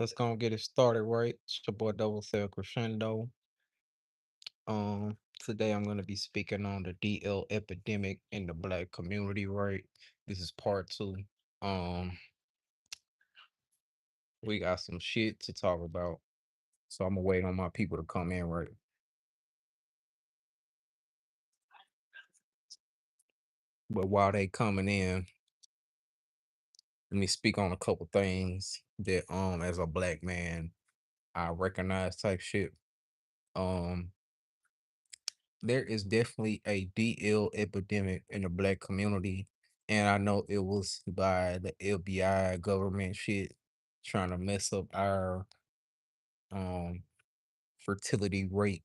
Let's go and get it started, right? It's your boy Double Cell Crescendo. Today I'm gonna be speaking on the DL epidemic in the black community, right? This is part two. Um, we got some shit to talk about. So I'm gonna wait on my people to come in, right? But while they coming in, let me speak on a couple things that as a black man I recognize type shit. Um there is definitely a DL epidemic in the black community. And I know it was by the FBI government shit trying to mess up our um fertility rate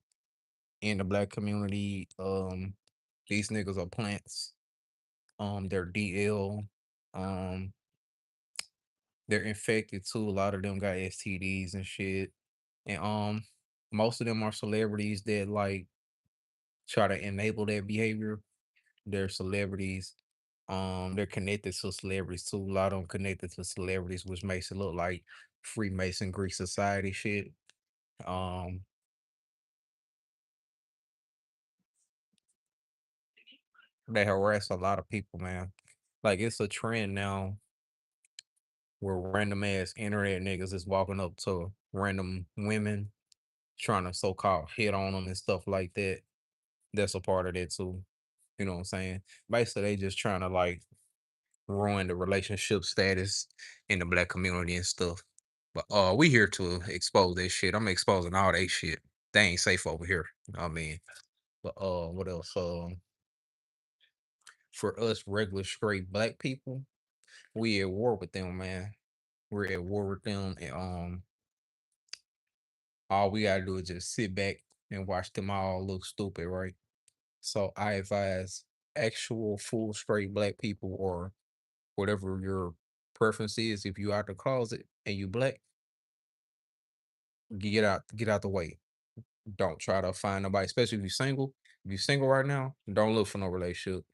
in the black community. These niggas are plants. They're DL. Um, they're infected too. A lot of them got STDs and shit. And most of them are celebrities that like try to enable that behavior. They're celebrities. They're connected to celebrities too. A lot of them connected to celebrities, which makes it look like Freemason Greek society shit. Um, they harass a lot of people, man. Like it's a trend now where random ass internet niggas is walking up to random women trying to so called hit on them and stuff like that. That's a part of that too. You know what I'm saying? Basically, they just trying to like ruin the relationship status in the black community and stuff. But we here to expose that shit. I'm exposing all that shit. They ain't safe over here. You know what I mean? But what else? For us regular straight black people, we at war with them, man. We're at war with them, and all we gotta do is just sit back and watch them all look stupid, right? So I advise actual full straight black people or whatever your preference is. If you out the closet and you black, get out the way. Don't try to find nobody, especially if you're single. If you're single right now, don't look for no relationship.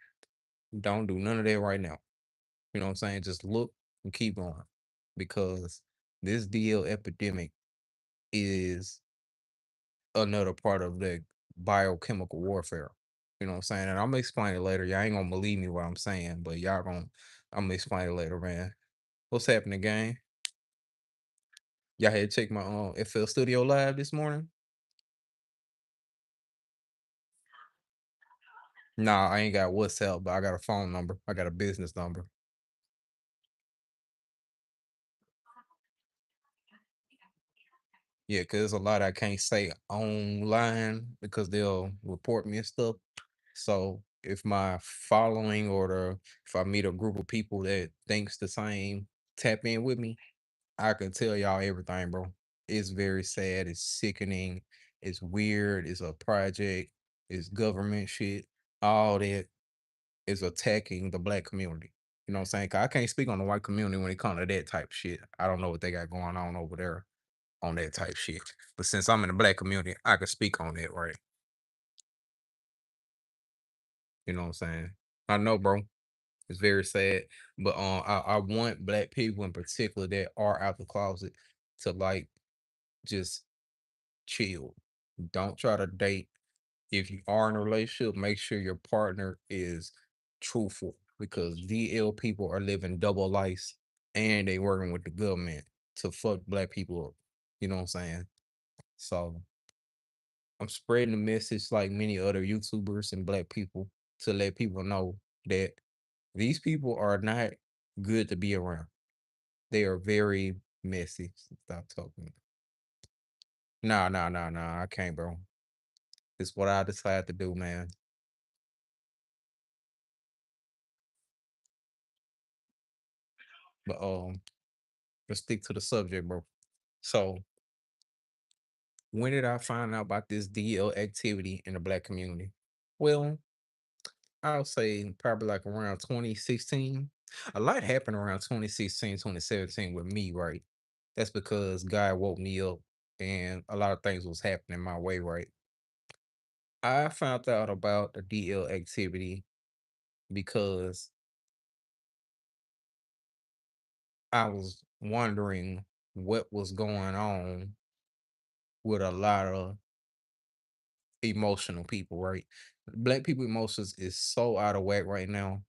Don't do none of that right now. You know what I'm saying? Just look and keep going. Because this DL epidemic is another part of the biochemical warfare. You know what I'm saying? And I'm gonna explain it later. Y'all ain't gonna believe me what I'm saying, but I'm gonna explain it later, man. What's happening, gang? Y'all had to check my FL Studio Live this morning. Nah, I ain't got WhatsApp, but I got a phone number. I got a business number. Yeah, cause there's a lot I can't say online because they'll report me and stuff. So if my following or if I meet a group of people that thinks the same, tap in with me, I can tell y'all everything, bro. It's very sad. It's sickening. It's weird. It's a project. It's government shit. All that is attacking the black community. You know what I'm saying? 'Cause I can't speak on the white community when it comes to that type of shit. I don't know what they got going on over there on that type shit. But since I'm in the black community, I can speak on that, right? You know what I'm saying? I know, bro. It's very sad. But I want black people in particular that are out the closet to like just chill. Don't try to date. If you are in a relationship, make sure your partner is truthful because DL people are living double lives and they working with the government to fuck black people up. You know what I'm saying? So I'm spreading the message like many other YouTubers and black people to let people know that these people are not good to be around. They are very messy. Stop talking. Nah, nah, nah, nah. I can't, bro. It's what I decided to do, man. But let's stick to the subject, bro. So when did I find out about this DL activity in the black community? Well, I'll say probably like around 2016. A lot happened around 2016, 2017 with me, right? That's because God woke me up and a lot of things was happening my way, right? I found out about the DL activity because I was wondering. what was going on with a lot of emotional people, right? Black people emotions is so out of whack right now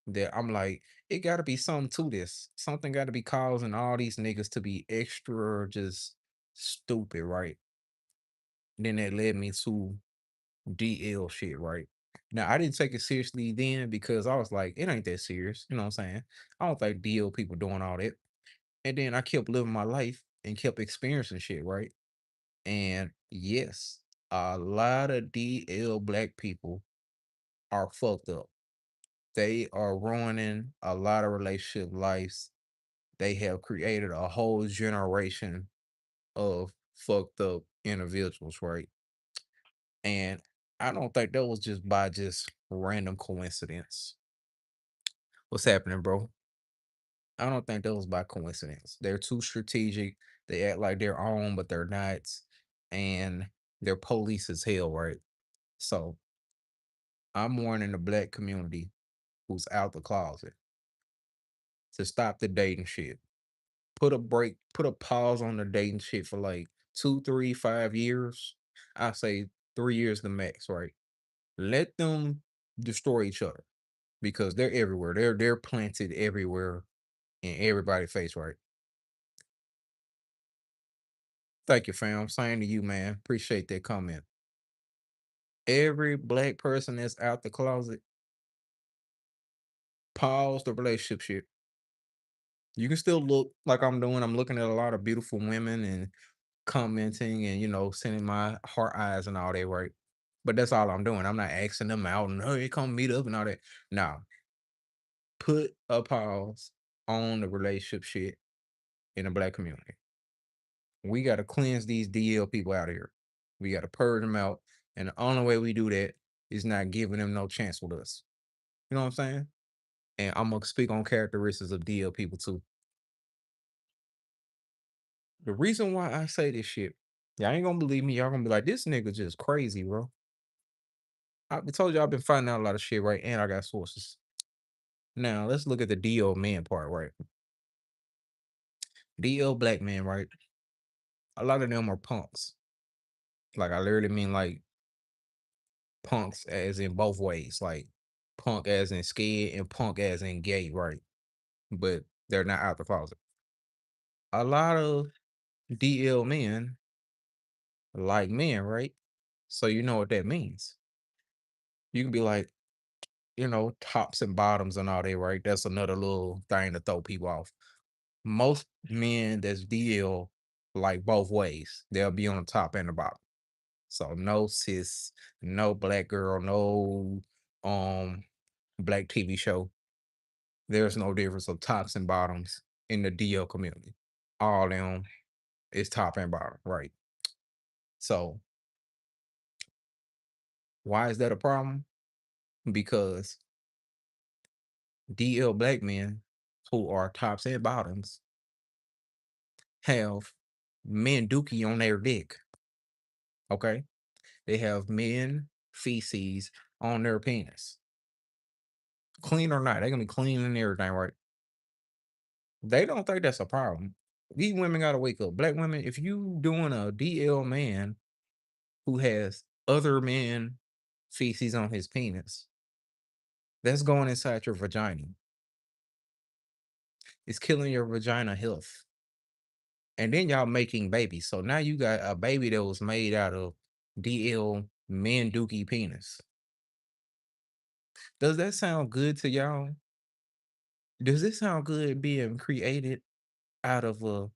that I'm like, it got to be something to this. Something got to be causing all these niggas to be extra just stupid, right? Then that led me to DL shit, right? Now I didn't take it seriously then because I was like, it ain't that serious. You know what I'm saying? I don't think DL people doing all that. And then I kept living my life and kept experiencing shit, right? And yes, a lot of DL black people are fucked up. They are ruining a lot of relationship lives. They have created a whole generation of fucked up individuals, right? And I don't think that was just by just random coincidence. What's happening, bro? I don't think that was by coincidence. They're too strategic. They act like they're on, but they're not. And they're police as hell, right? So I'm warning the black community who's out the closet to stop the dating shit. Put a break, put a pause on the dating shit for like 2, 3, 5 years. I say 3 years the max, right? Let them destroy each other because they're everywhere. They're planted everywhere in everybody's face, right? Thank you, fam. Same to you, man. Appreciate that comment. Every black person that's out the closet, pause the relationship shit. You can still look like I'm doing. I'm looking at a lot of beautiful women and commenting and sending my heart eyes and all that, right? But that's all I'm doing. I'm not asking them out and hey, come meet up and all that. Now, put a pause on the relationship shit in the black community. We got to cleanse these DL people out of here. We got to purge them out. And the only way we do that is not giving them no chance with us. You know what I'm saying? And I'm going to speak on characteristics of DL people too. The reason why I say this shit, y'all ain't going to believe me. Y'all going to be like, this nigga just crazy, bro. I told you I've been finding out a lot of shit, right? And I got sources. Now, let's look at the DL man part, right? DL black man, right? A lot of them are punks. Like, I literally mean like punks as in both ways. Like, punk as in scared and punk as in gay, right? But they're not out the closet. A lot of DL men like men, right? So you know what that means. You can be like, tops and bottoms and all that, right? That's another little thing to throw people off. Most men that's DL like both ways. They'll be on the top and the bottom. So no cis, no black girl, no um black TV show. There's no difference of tops and bottoms in the DL community. All them is top and bottom, right? So why is that a problem? Because DL black men who are tops and bottoms have men dookie on their dick. Okay. They have men feces on their penis. Clean or not, they gonna be clean and everything, right? They don't think that's a problem. These women gotta wake up. Black women, if you doing a DL man who has other men feces on his penis, that's going inside your vagina. It's killing your vagina health. And then y'all making babies. So now you got a baby that was made out of DL men dookie penis. Does that sound good to y'all? Does this sound good being created out of a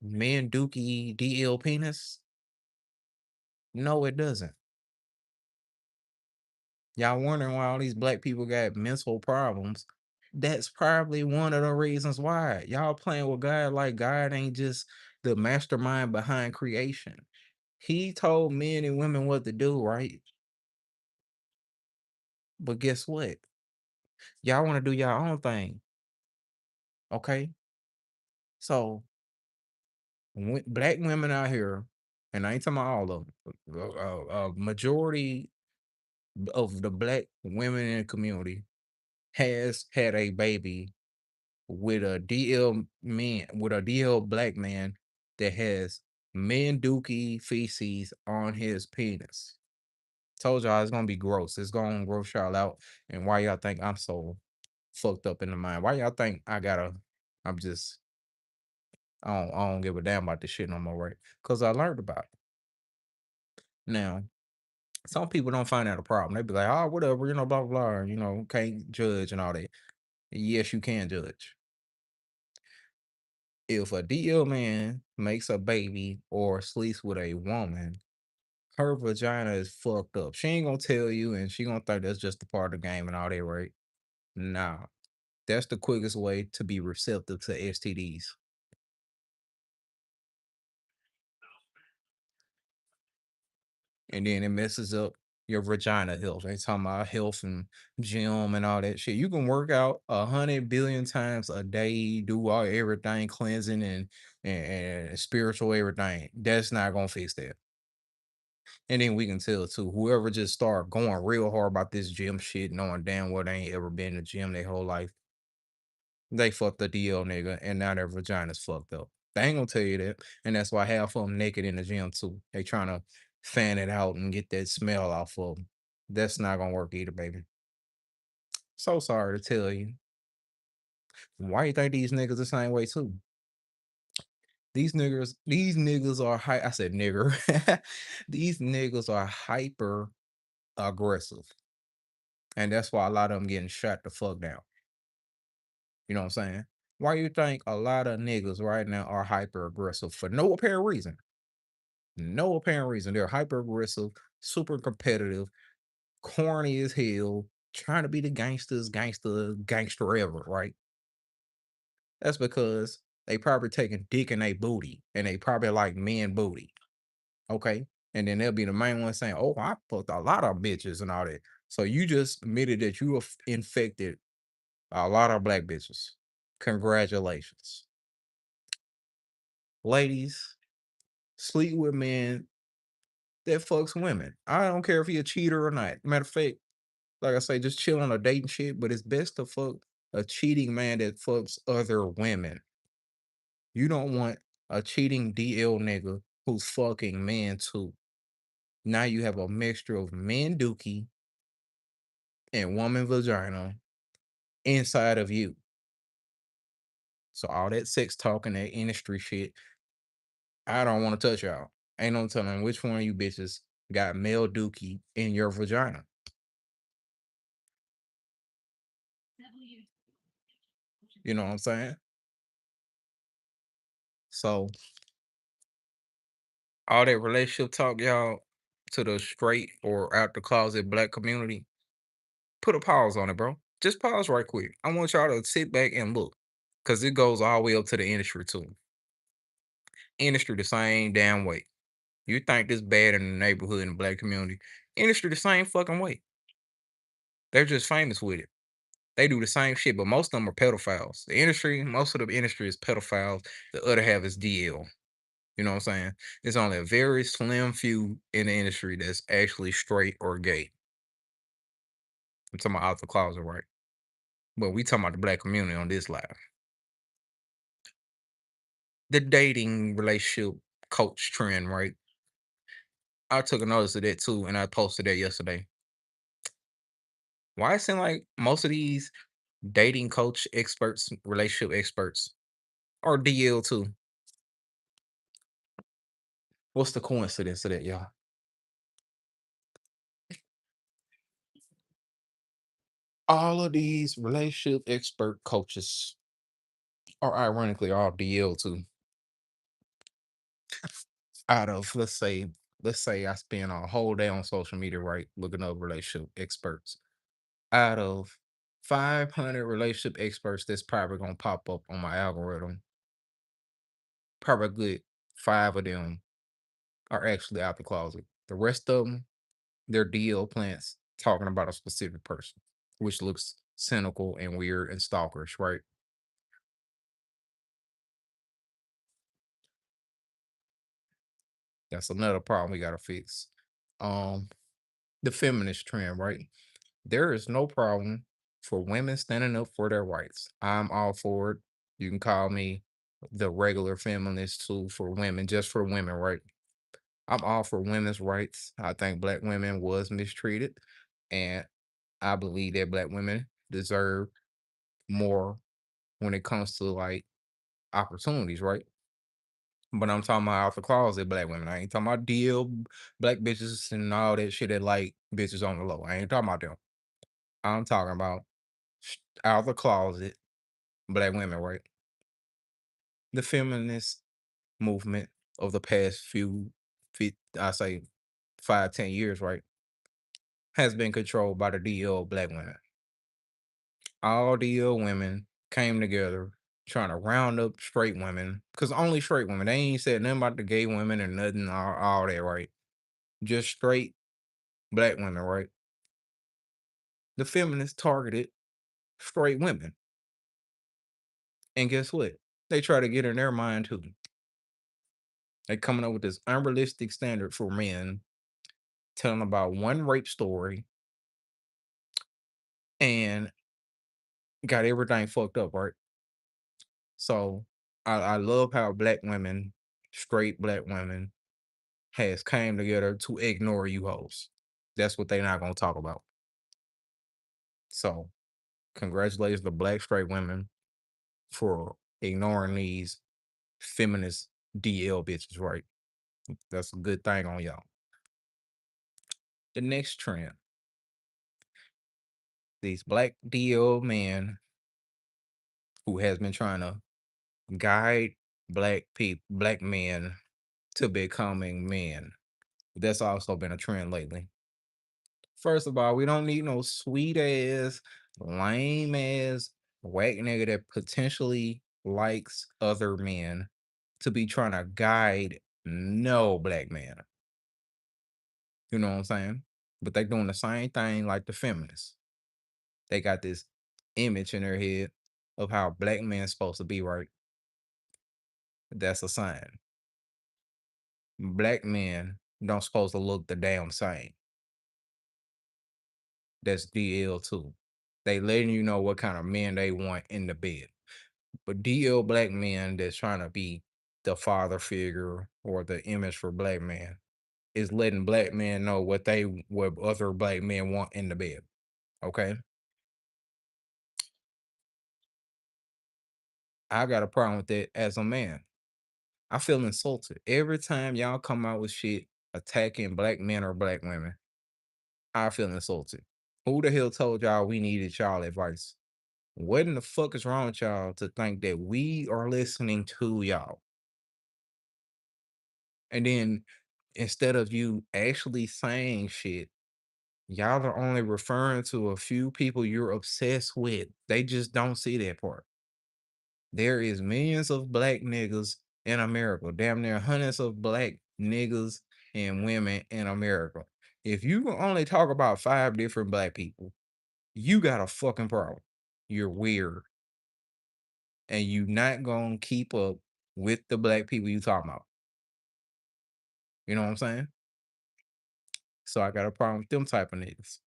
man dookie DL penis? No, it doesn't. Y'all wondering why all these black people got mental problems. That's probably one of the reasons why. Y'all playing with God like God ain't just the mastermind behind creation. He told men and women what to do, right? But guess what? Y'all want to do y'all own thing. Okay. So black women out here, and I ain't talking about all of them, majority of the black women in the community has had a baby with a DL black man that has man dookie feces on his penis. Told y'all it's gonna be gross. It's gonna gross y'all out. And why y'all think I'm so fucked up in the mind? Why y'all think I'm just I don't give a damn about this shit no more, right? Because I learned about it. Now, some people don't find that a problem. They be like, oh, whatever, blah, blah, blah, can't judge and all that. Yes, you can judge. If a DL man makes a baby or sleeps with a woman, her vagina is fucked up. She ain't gonna tell you, and she gonna think that's just a part of the game and all that, right? Nah, that's the quickest way to be receptive to STDs. And then it messes up your vagina health. They talking about health and gym and all that shit. You can work out 100 billion times a day, do all everything, cleansing and spiritual everything. That's not gonna fix that. And then we can tell too, whoever just start going real hard about this gym shit, knowing damn well they ain't ever been in the gym their whole life, they fucked the DL nigga, and now their vagina's fucked up. They ain't gonna tell you that, and that's why half of them naked in the gym too. They trying to fan it out and get that smell off of them. That's not gonna work either, baby. So sorry to tell you. Why you think these niggas the same way too? These niggas are I said nigger. These niggas are hyper aggressive, and that's why a lot of them getting shot the fuck down. You know what I'm saying? Why you think a lot of niggas right now are hyper aggressive for no apparent reason? No apparent reason. They're hyper aggressive, super competitive, corny as hell, trying to be the gangster ever, right? That's because they probably taking dick in a booty and they probably like men booty. Okay. And then they'll be the main one saying, oh, I fucked a lot of bitches and all that. So you just admitted that you have infected a lot of black bitches. Congratulations. Ladies, sleep with men that fucks women. I don't care if he a cheater or not. Matter of fact, like I say, just chill on a date and shit, but it's best to fuck a cheating man that fucks other women. You don't want a cheating DL nigga who's fucking men too. Now you have a mixture of men dookie and woman vagina inside of you. So all that sex talk and that industry shit, I don't want to touch y'all. Ain't no telling which one of you bitches got male dookie in your vagina. You know what I'm saying? So all that relationship talk, y'all, to the straight or out the closet black community, put a pause on it, bro. Just pause right quick. I want y'all to sit back and look. Cause it goes all the way up to the industry too. Industry the same damn way. You think this bad in the neighborhood in the black community. Industry the same fucking way. They're just famous with it. They do the same shit, but most of them are pedophiles. Most of the industry is pedophiles. The other half is DL. You know what I'm saying? There's only a very slim few in the industry that's actually straight or gay. I'm talking about out the closet, right? But we talking about the black community on this live. The dating relationship coach trend, right? I took a notice of that too, and I posted that yesterday. Why it seem like most of these dating coach experts, relationship experts, are DL too? What's the coincidence of that, y'all? All of these relationship expert coaches are ironically all DL too. Out of let's say I spend a whole day on social media, right, looking up relationship experts. Out of 500 relationship experts that's probably gonna pop up on my algorithm, probably a good five of them are actually out the closet. The rest of them, they're DL plants talking about a specific person, which looks cynical and weird and stalkerish, right? That's another problem we gotta fix. Um, the feminist trend, right? There is no problem. for women standing up for their rights. I'm all for it. You can call me the regular feminist too for women, just for women, right? I'm all for women's rights. I think black women was mistreated, and I believe that black women deserve more when it comes to like opportunities, right? But I'm talking about out the closet black women. I ain't talking about deal black bitches and all that shit that like bitches on the low. I ain't talking about them. I'm talking about out the closet black women, right? The feminist movement of the past I say 5, 10 years, right, has been controlled by the DL black women. All DL women came together trying to round up straight women, because only straight women. They ain't said nothing about the gay women or nothing, all that, right? Just straight black women, right? The feminists targeted straight women. And guess what? They try to get in their mind too. They coming up with this unrealistic standard for men, telling about one rape story and got everything fucked up, right? So I love how black women, straight black women, has came together to ignore you hoes. That's what they not gonna talk about. So congratulations to black straight women for ignoring these feminist DL bitches, right? That's a good thing on y'all. The next trend, these black DL men who has been trying to guide black men to becoming men. That's also been a trend lately. First of all, we don't need no sweet ass, lame ass, whack nigga that potentially likes other men to be trying to guide no black man. You know what I'm saying? But they doing the same thing like the feminists. They got this image in their head of how black men's supposed to be, right? That's a sign. Black men don't supposed to look the damn same. That's DL too. They letting you know what kind of men they want in the bed. But DL black men that's trying to be the father figure or the image for black men is letting black men know what other black men want in the bed. Okay. I got a problem with that as a man. I feel insulted every time y'all come out with shit attacking black men or black women. I feel insulted. Who the hell told y'all we needed y'all advice? What in the fuck is wrong with y'all to think that we are listening to y'all? And then instead of you actually saying shit, y'all are only referring to a few people you're obsessed with. They just don't see that part. There is millions of black niggas in America, damn near hundreds of black niggas and women in America. If you can only talk about 5 different black people, you got a fucking problem. You're weird. And you not gonna keep up with the black people you talking about. You know what I'm saying? So I got a problem with them type of niggas.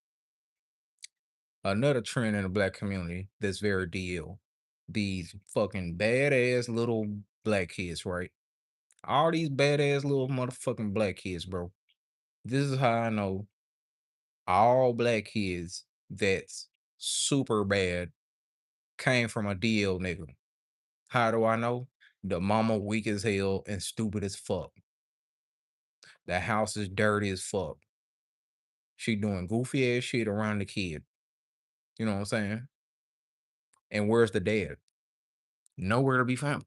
Another trend in the black community that's very DL. These fucking badass little black kids, right? All these badass little motherfucking black kids, bro. This is how I know all black kids that's super bad came from a DL nigga. How do I know? The mama weak as hell and stupid as fuck. The house is dirty as fuck. She doing goofy ass shit around the kid. You know what I'm saying? And where's the dad? Nowhere to be found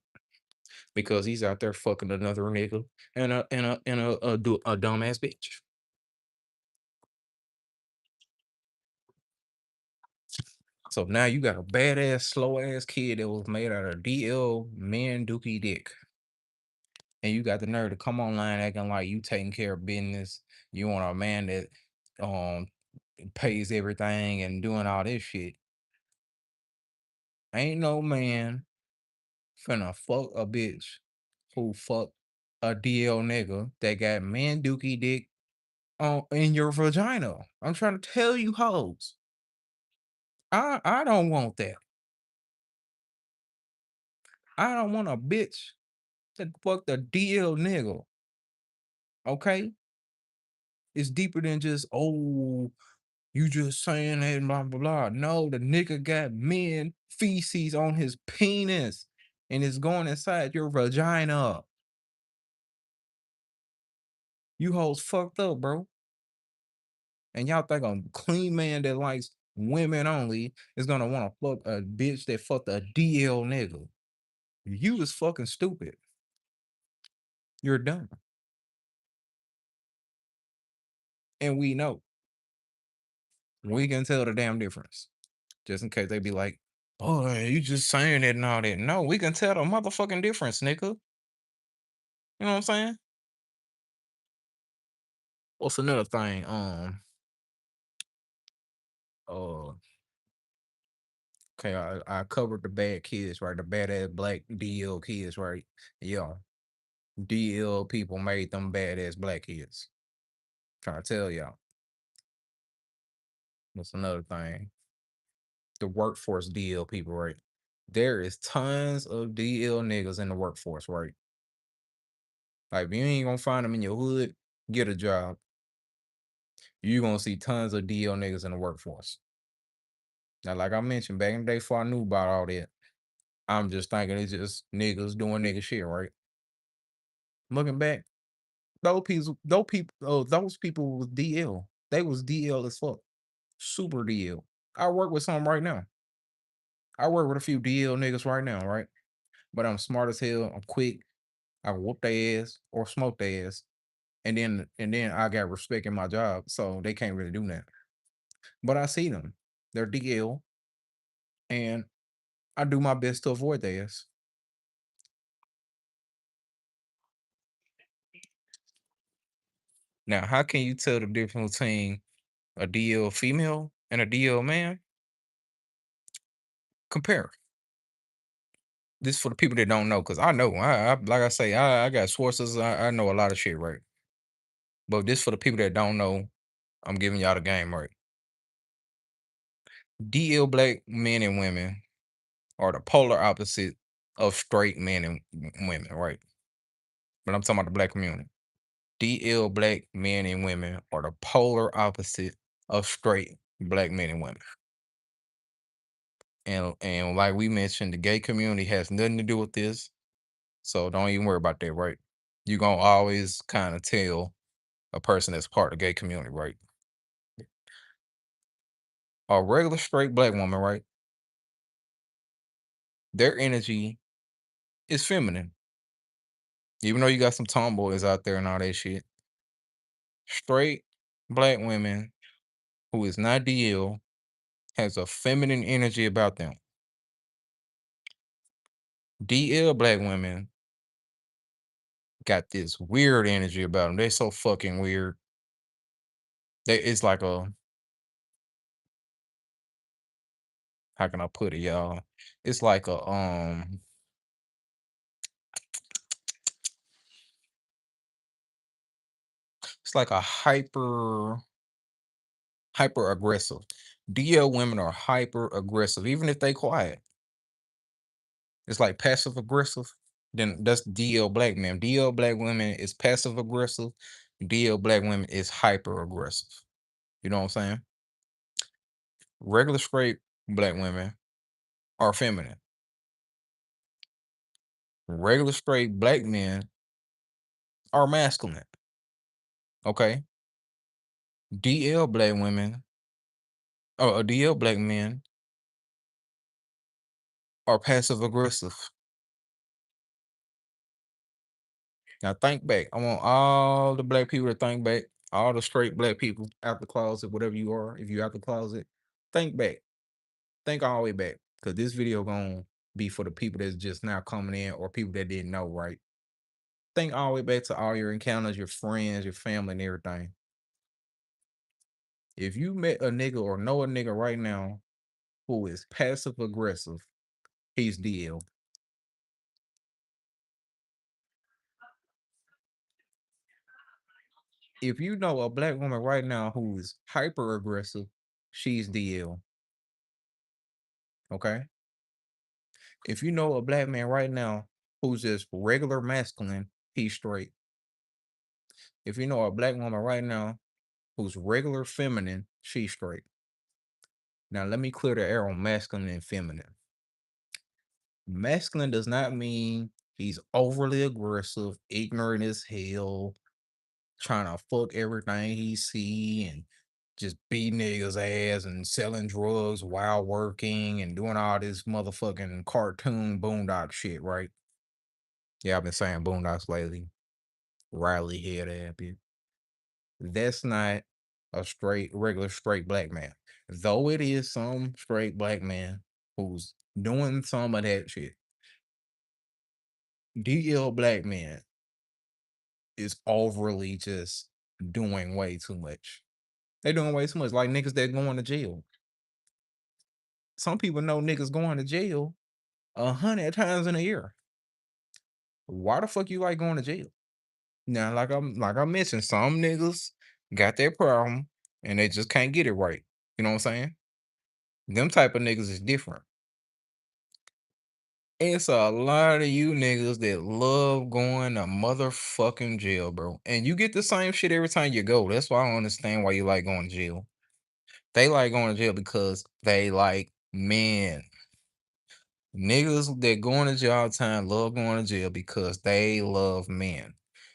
because he's out there fucking another nigga and a dumbass bitch. So now you got a badass, slow ass kid that was made out of DL man dookie dick. And you got the nerve to come online acting like you taking care of business. You want a man that um pays everything and doing all this shit. Ain't no man finna fuck a bitch who fuck a DL nigga that got man dookie dick on in your vagina. I'm trying to tell you hoes. I don't want that. I don't want a bitch that fucked a DL nigga. Okay, it's deeper than just you just saying that and blah blah blah. No, the nigga got men feces on his penis and it's going inside your vagina. You hoes fucked up, bro. And y'all think a clean man that likes women only is gonna want to fuck a bitch that fucked a DL nigga. You is fucking stupid. You're dumb. And we know. We can tell the damn difference. Just in case they be like, oh, you just saying it and all that. No, we can tell the motherfucking difference, nigga. You know what I'm saying? What's another thing? Uh, okay, I covered the bad kids, right? The badass black DL kids, right? Yeah. DL people made them badass black kids. Trying to tell y'all. What's another thing? The workforce DL people, right? There is tons of DL niggas in the workforce, right? Like, if you ain't gonna find them in your hood, get a job. You're gonna see tons of DL niggas in the workforce. Now, like I mentioned back in the day before I knew about all that, I'm just thinking it's just niggas doing nigga shit, right? Looking back, those people was DL. They was DL as fuck. Super DL. I work with some right now. I work with a few DL niggas right now, right? But I'm smart as hell. I'm quick. I whoop their ass or smoke their ass. And then I got respect in my job. So they can't really do that. But I see them. They're DL and I do my best to avoid their ass. Now, how can you tell the difference between a DL female and a DL man? Compare. This for the people that don't know, because I know. I like I say, I got sources. I know a lot of shit, right? But this for the people that don't know. I'm giving y'all the game, right? DL black men and women are the polar opposite of straight men and women, right? But I'm talking about the black community. DL black men and women are the polar opposite of straight black men and women. And like we mentioned, the gay community has nothing to do with this. So don't even worry about that, right? You're gonna always kind of tell a person that's part of the gay community, right? A regular straight black woman, right? Their energy is feminine. Even though you got some tomboys out there and all that shit. Straight black women who is not DL has a feminine energy about them. DL black women got this weird energy about them. They're so fucking weird. It's like a, how can I put it, y'all? It's like a it's like a hyper aggressive. DL women are hyper aggressive, even if they quiet. It's like passive aggressive. Then that's DL black men. DL black women is passive aggressive. DL black women is hyper aggressive. You know what I'm saying? Regular straight black women are feminine. Regular straight black men are masculine. Okay. DL black women or DL black men are passive aggressive. Now think back. I want all the black people to think back. All the straight black people out the closet, whatever you are, if you out the closet, think back. Think all the way back. Cause this video gonna be for the people that's just now coming in or people that didn't know, right? Think all the way back to all your encounters, your friends, your family, and everything. If you met a nigga or know a nigga right now who is passive aggressive, he's DL. If you know a black woman right now who's hyper aggressive, she's DL. Okay. If you know a black man right now who's just regular masculine, he's straight. If you know a black woman right now who's regular feminine, she's straight. Now let me clear the air on masculine and feminine. Masculine does not mean he's overly aggressive, ignorant as hell, trying to fuck everything he see and just beating niggas ass and selling drugs while working and doing all this motherfucking cartoon boondock shit, right? Yeah, I've been saying boondocks lately. Riley head ass. That's not a regular straight black man. Though it is some straight black man who's doing some of that shit. DL black man is overly just doing way too much. They doing way too much. Like niggas that going to jail. Some people know niggas going to jail 100 times in a year. Why the fuck you like going to jail? Now, like I mentioned, some niggas got their problem and they just can't get it right. You know what I'm saying? Them type of niggas is different. It's a lot of you niggas that love going to motherfucking jail, bro. And you get the same shit every time you go. That's why I don't understand why you like going to jail. They like going to jail because they like men. Niggas that going to jail all the time love going to jail because they love men.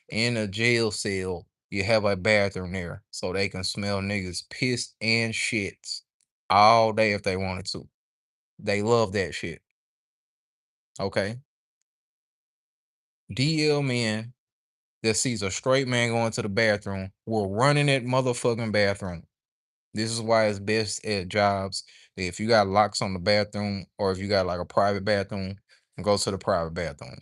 In a jail cell, you have a bathroom there so they can smell niggas piss and shits all day if they wanted to. They love that shit. Okay. DL men that sees a straight man going to the bathroom will run in that motherfucking bathroom. This is why it's best at jobs that if you got locks on the bathroom or if you got like a private bathroom, go to the private bathroom.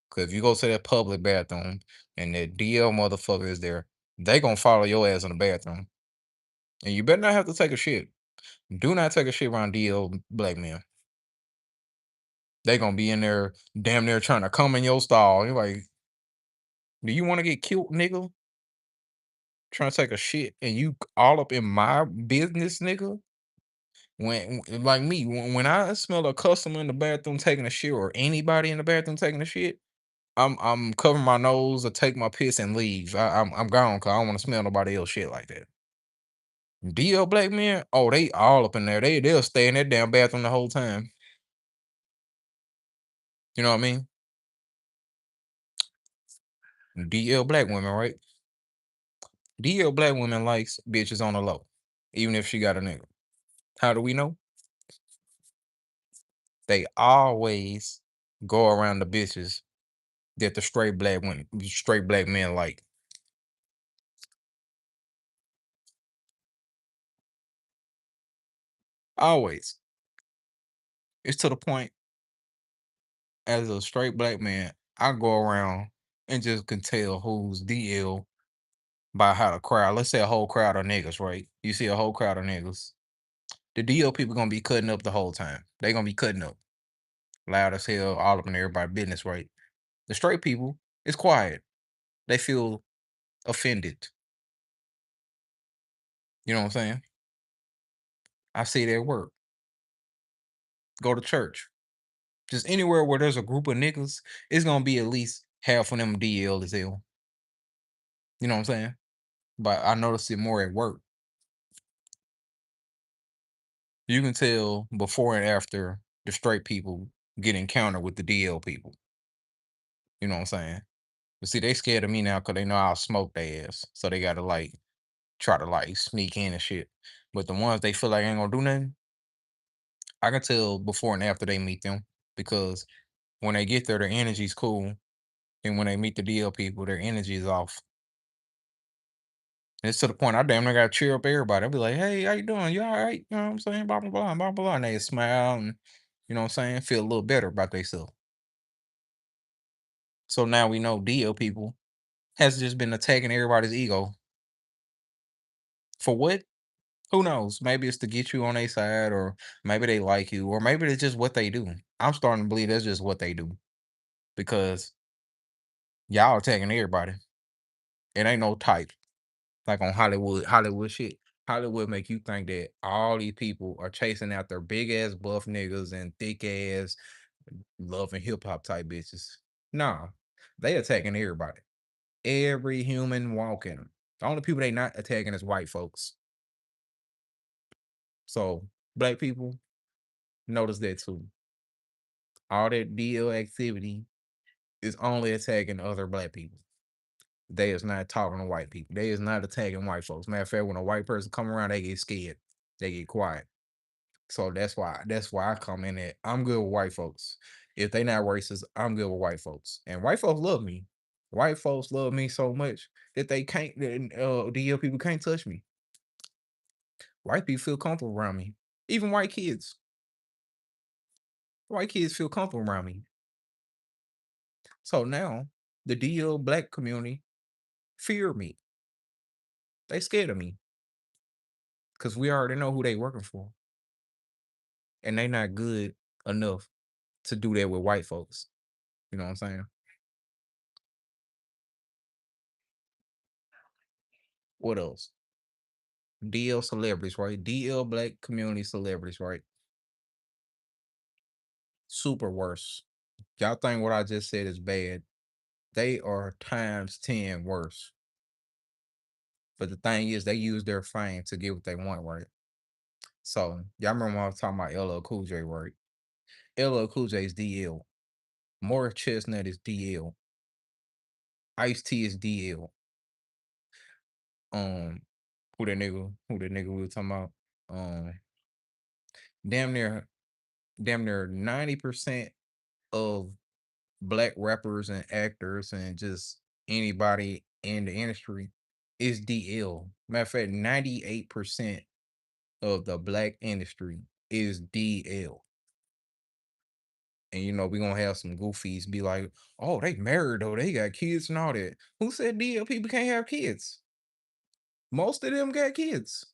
Cause if you go to that public bathroom and that DL motherfucker is there, they gonna follow your ass in the bathroom. And you better not have to take a shit. Do not take a shit around DL black men. They gonna be in there damn near trying to come in your stall. You're like, do you want to get killed, nigga? Trying to take a shit and you all up in my business, nigga? Like me, when I smell a customer in the bathroom taking a shit or anybody in the bathroom taking a shit, I'm covering my nose or take my piss and leave. I'm gone because I don't want to smell nobody else shit like that. DL black men, oh, they all up in there. They'll stay in that damn bathroom the whole time. You know what I mean? DL black women, right? DL black women likes bitches on the low, even if she got a nigga. How do we know? They always go around the bitches that the straight black men like. Always. It's to the point as a straight black man, I go around and just can tell who's DL by how the crowd. Let's say a whole crowd of niggas, right? You see a whole crowd of niggas. The DL people gonna be cutting up the whole time. They gonna be cutting up loud as hell, all up in everybody's business, right? The straight people is quiet. They feel offended. You know what I'm saying? I see their work. Go to church. Just anywhere where there's a group of niggas, it's gonna be at least half of them DL as hell. You know what I'm saying? But I notice it more at work. You can tell before and after the straight people get encountered with the DL people. You know what I'm saying? But see, they scared of me now because they know I'll smoke their ass. So they gotta like try to like sneak in and shit. But the ones they feel like ain't gonna do nothing, I can tell before and after they meet them because when they get there, their energy's cool. And when they meet the DL people, their energy is off. It's to the point I damn near gotta cheer up everybody. I'll be like, hey, how you doing? You all right? You know what I'm saying? Blah, blah, blah, blah, blah. And they smile and, you know what I'm saying? Feel a little better about themselves. So now we know DL people has just been attacking everybody's ego. For what? Who knows? Maybe it's to get you on their side, or maybe they like you, or maybe it's just what they do. I'm starting to believe that's just what they do because y'all attacking everybody. It ain't no type like on Hollywood shit. Hollywood make you think that all these people are chasing after big ass buff niggas and thick ass love and hip hop type bitches. Nah, they attacking everybody. Every human walking. The only people they not attacking is white folks. So black people notice that too. All that DL activity is only attacking other black people. They is not talking to white people. They is not attacking white folks. Matter of fact, when a white person come around, they get scared. They get quiet. So that's why I come in at I'm good with white folks. If they not racist, I'm good with white folks. And white folks love me. White folks love me so much that they can't DL people can't touch me. White people feel comfortable around me. Even white kids. White kids feel comfortable around me. So now the DL black community fear me. They scared of me. Because we already know who they working for. And they not good enough to do that with white folks. You know what I'm saying? What else? DL celebrities, right? DL black community celebrities, right? Super worse. Y'all think what I just said is bad. They are times 10 worse. But the thing is, they use their fame to get what they want, right? So, y'all remember when I was talking about LL Cool J, right? LL Cool J is DL. Morris Chestnut is DL. Ice T is DL. Um, who that nigga we were talking about? Um, damn near, damn near 90% of black rappers and actors and just anybody in the industry is DL. Matter of fact, 98% of the black industry is DL. And we gonna have some goofies be like, oh, they married though, they got kids and all that. Who said DL people can't have kids? Most of them got kids.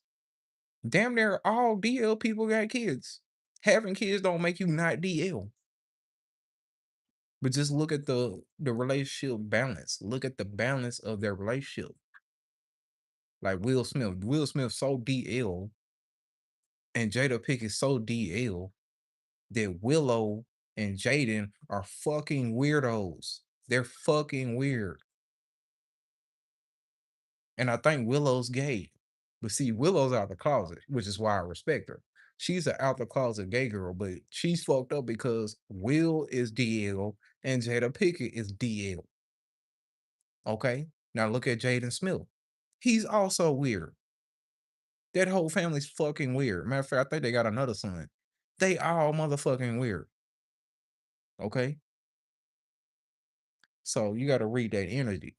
Damn near all DL people got kids. Having kids don't make you not DL. But just look at the relationship balance. Look at the balance of their relationship. Like Will Smith. Will Smith so DL and Jada Pinkett so DL that Willow and Jaden are fucking weirdos. They're fucking weird. And I think Willow's gay. But see, Willow's out the closet, which is why I respect her. She's an out the closet gay girl, but she's fucked up because Will is DL and Jada Pickett is DL. Okay? Now look at Jaden Smith. He's also weird. That whole family's fucking weird. Matter of fact, I think they got another son. They all motherfucking weird. Okay? So you gotta read that energy.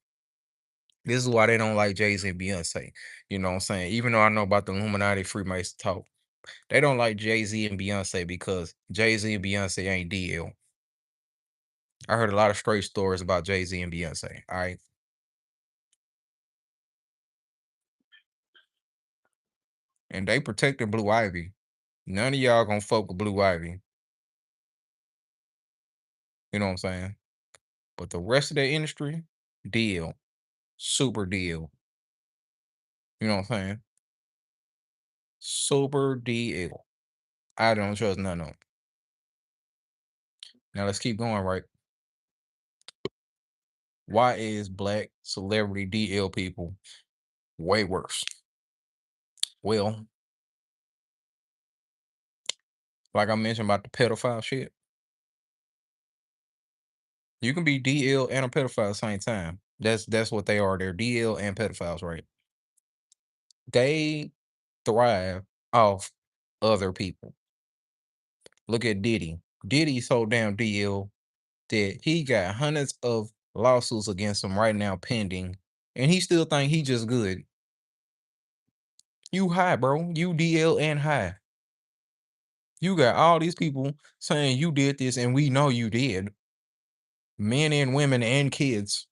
This is why they don't like Jay-Z and Beyonce. You know what I'm saying? Even though I know about the Illuminati Freemason talk, they don't like Jay-Z and Beyonce because Jay-Z and Beyonce ain't DL. I heard a lot of straight stories about Jay-Z and Beyonce. All right. And they protected Blue Ivy. None of y'all gonna fuck with Blue Ivy. You know what I'm saying? But the rest of the industry, deal. Super deal. You know what I'm saying? Super deal. I don't trust none of them. Now let's keep going, right? Why is black celebrity DL people way worse? Well, like I mentioned about the pedophile shit, you can be DL and a pedophile at the same time. That's what they are. They're DL and pedophiles, right? They thrive off other people. Look at Diddy. Diddy's so damn DL that he got hundreds of lawsuits against him right now pending, and he still think he just good. You high, bro. You DL and high. You got all these people saying you did this, and we know you did. Men and women and kids.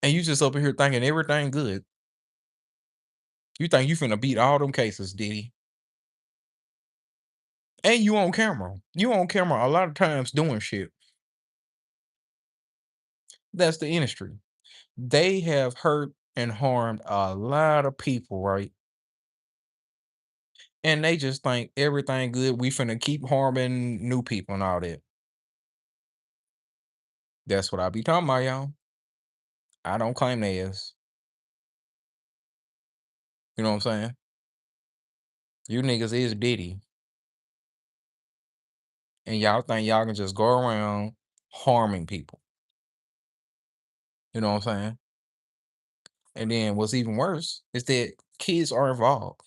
And you just up here thinking everything good. You think you finna beat all them cases, Diddy. And you on camera. You on camera a lot of times doing shit. That's the industry. They have hurt and harmed a lot of people, right? And they just think everything good. We finna keep harming new people and all that. That's what I be talking about, y'all. I don't claim theirs. You know what I'm saying? You niggas is Diddy. And y'all think y'all can just go around harming people. You know what I'm saying? And then what's even worse is that kids are involved.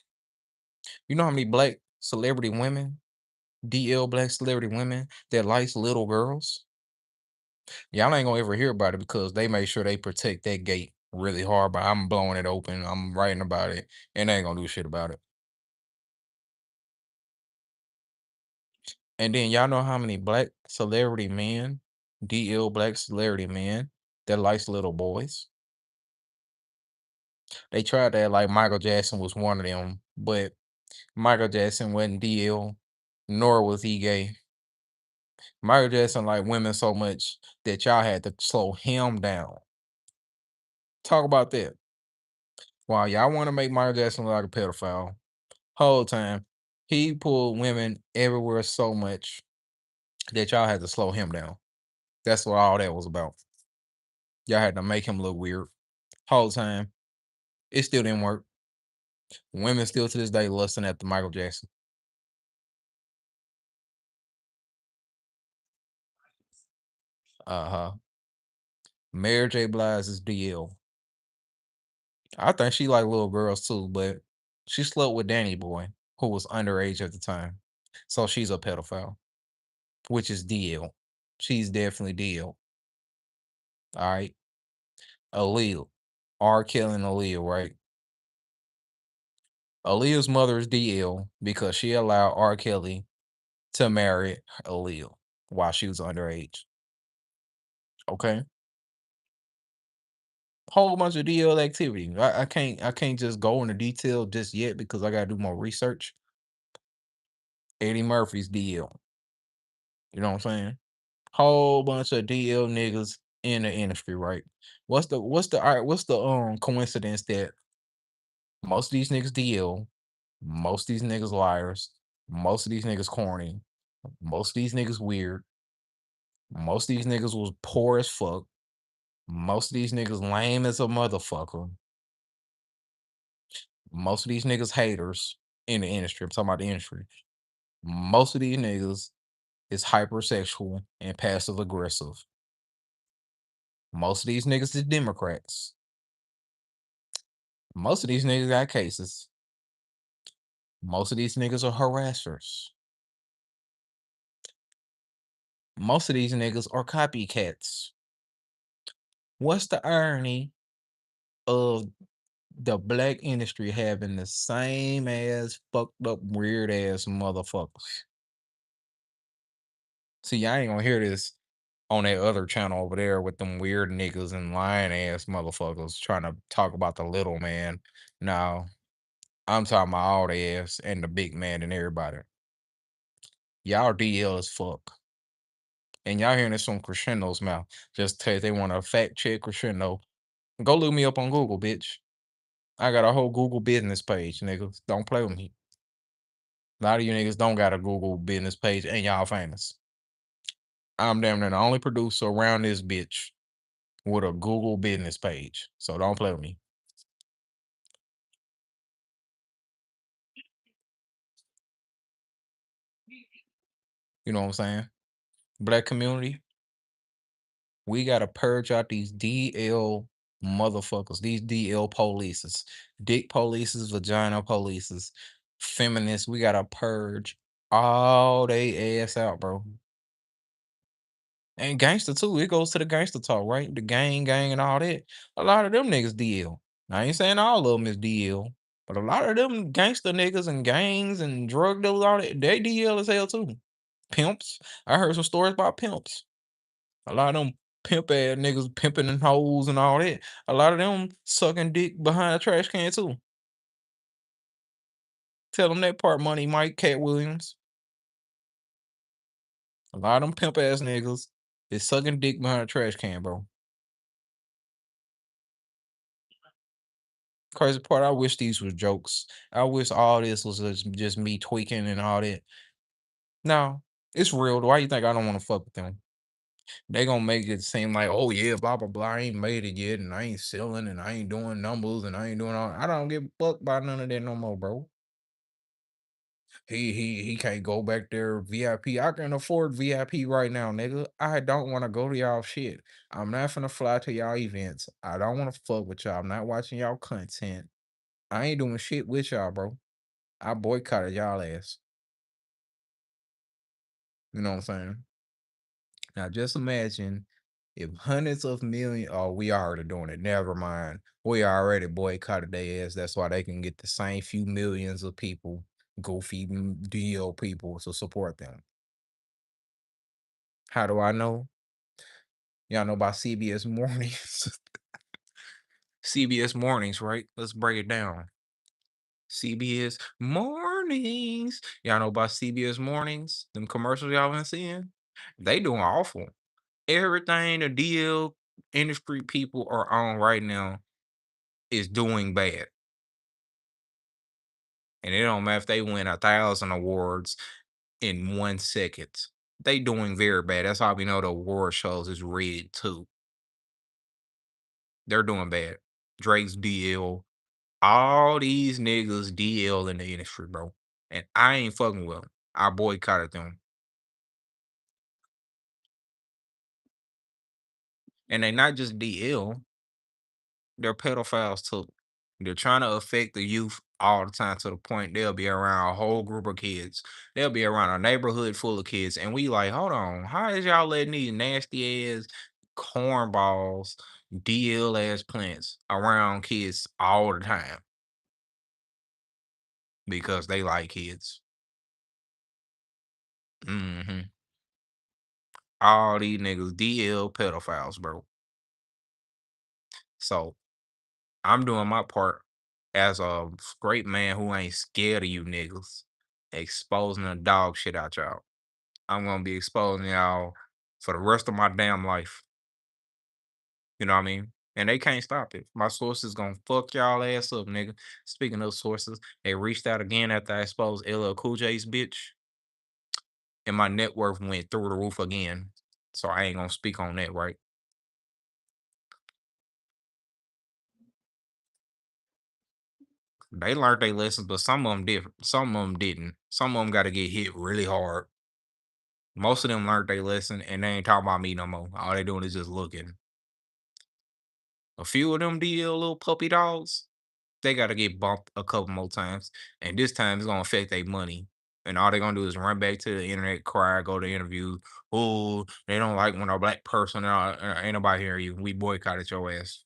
You know how many black celebrity women, DL black celebrity women that likes little girls? Y'all ain't gonna ever hear about it because they make sure they protect that gate really hard. But I'm blowing it open. I'm writing about it, and they ain't gonna do shit about it. And then y'all know how many black celebrity men, DL black celebrity men that likes little boys? They tried that like Michael Jackson was one of them, but Michael Jackson wasn't DL, nor was he gay. Michael Jackson liked women so much that y'all had to slow him down. Talk about that. While y'all want to make Michael Jackson look like a pedophile, whole time he pulled women everywhere so much that y'all had to slow him down. That's what all that was about. Y'all had to make him look weird. Whole time. It still didn't work. Women still to this day lusting at the Michael Jackson. Uh-huh. Mary J. Blige is DL. I think she like little girls too, but she slept with Danny Boy, who was underage at the time. So she's a pedophile, which is DL. She's definitely DL. All right. Aaliyah. R. Kelly and Aaliyah, right? Aaliyah's mother is DL because she allowed R. Kelly to marry Aaliyah while she was underage. Okay. Whole bunch of DL activity. I can't just go into detail just yet because I gotta do more research. Eddie Murphy's DL. You know what I'm saying? Whole bunch of DL niggas in the industry, right? What's the coincidence that most of these niggas DL, most of these niggas liars, most of these niggas corny, most of these niggas weird, most of these niggas was poor as fuck, most of these niggas lame as a motherfucker, most of these niggas haters in the industry. I'm talking about the industry. Most of these niggas is hypersexual and passive aggressive. Most of these niggas is Democrats. Most of these niggas got cases. Most of these niggas are harassers. Most of these niggas are copycats. What's the irony of the black industry having the same ass fucked up weird ass motherfuckers? See, y'all ain't gonna hear this on that other channel over there with them weird niggas and lying ass motherfuckers trying to talk about the little man. No, I'm talking about all the ass and the big man and everybody. Y'all DL as fuck. And y'all hearing this from Crescendo's mouth. Just cause they want to fact check Crescendo. Go look me up on Google, bitch. I got a whole Google business page, niggas. Don't play with me. A lot of you niggas don't got a Google business page and y'all famous. I'm damn near the only producer around this bitch with a Google business page. So don't play with me. You know what I'm saying? Black community, we gotta purge out these DL motherfuckers, these DL polices, dick polices, vagina polices, feminists. We gotta purge all they ass out, bro. And gangster too. It goes to the gangster talk, right? The gang, and all that. A lot of them niggas DL. I ain't saying all of them is DL, but a lot of them gangster niggas and gangs and drug dealers, all that, they DL as hell too. Pimps. I heard some stories about pimps. A lot of them pimp ass niggas pimping and hoes and all that. A lot of them sucking dick behind a trash can too. Tell them that part, Money Mike, Cat Williams. A lot of them pimp ass niggas is sucking dick behind a trash can, bro. Crazy part, I wish these were jokes. I wish all this was just me tweaking and all that. No, it's real. Why you think I don't want to fuck with them? They gonna make it seem like, oh yeah, blah blah blah. I ain't made it yet, and I ain't selling, and I ain't doing numbers, and I ain't doing all. I don't give a fuck by none of that no more, bro. He can't go back there VIP. I can afford VIP right now, nigga. I don't want to go to y'all shit. I'm not finna fly to y'all events. I don't want to fuck with y'all. I'm not watching y'all content. I ain't doing shit with y'all, bro. I boycotted y'all ass. You know what I'm saying? Now just imagine if hundreds of million, oh, we already doing it. Never mind. We already boycotted their ass. That's why they can get the same few millions of people, goofy DL people to support them. How do I know? Y'all know about CBS Mornings. CBS Mornings, right? Let's break it down. CBS Mornings. Y'all know about CBS Mornings? Them commercials y'all been seeing? They doing awful. Everything the DL industry people are on right now is doing bad. And it don't matter if they win 1,000 awards in 1 second. They doing very bad. That's how we know the award shows is rigged too. They're doing bad. Drake's DL. All these niggas DL in the industry, bro. And I ain't fucking with them. I boycotted them. And they not just DL, they're pedophiles too. They're trying to affect the youth all the time to the point they'll be around a whole group of kids. They'll be around a neighborhood full of kids. And we like, hold on, how is y'all letting these nasty ass cornballs, DL ass plants around kids all the time? Because they like kids. Hmm. All these niggas DL pedophiles, bro. So I'm doing my part as a great man who ain't scared of you niggas, exposing the dog shit out y'all. I'm gonna be exposing y'all for the rest of my damn life. You know what I mean? And they can't stop it. My sources gonna fuck y'all ass up, nigga. Speaking of sources, they reached out again after I exposed LL Cool J's bitch, and my net worth went through the roof again. So I ain't gonna speak on that, right? They learned their lessons, but some of them different. Some of them didn't. Some of them got to get hit really hard. Most of them learned their lesson, and they ain't talking about me no more. All they doing is just looking. A few of them DL little puppy dogs, they got to get bumped a couple more times, and this time it's gonna affect their money. And all they gonna do is run back to the internet, cry, go to interviews. Oh, they don't like when a black person. Ain't nobody hear you. We boycotted your ass.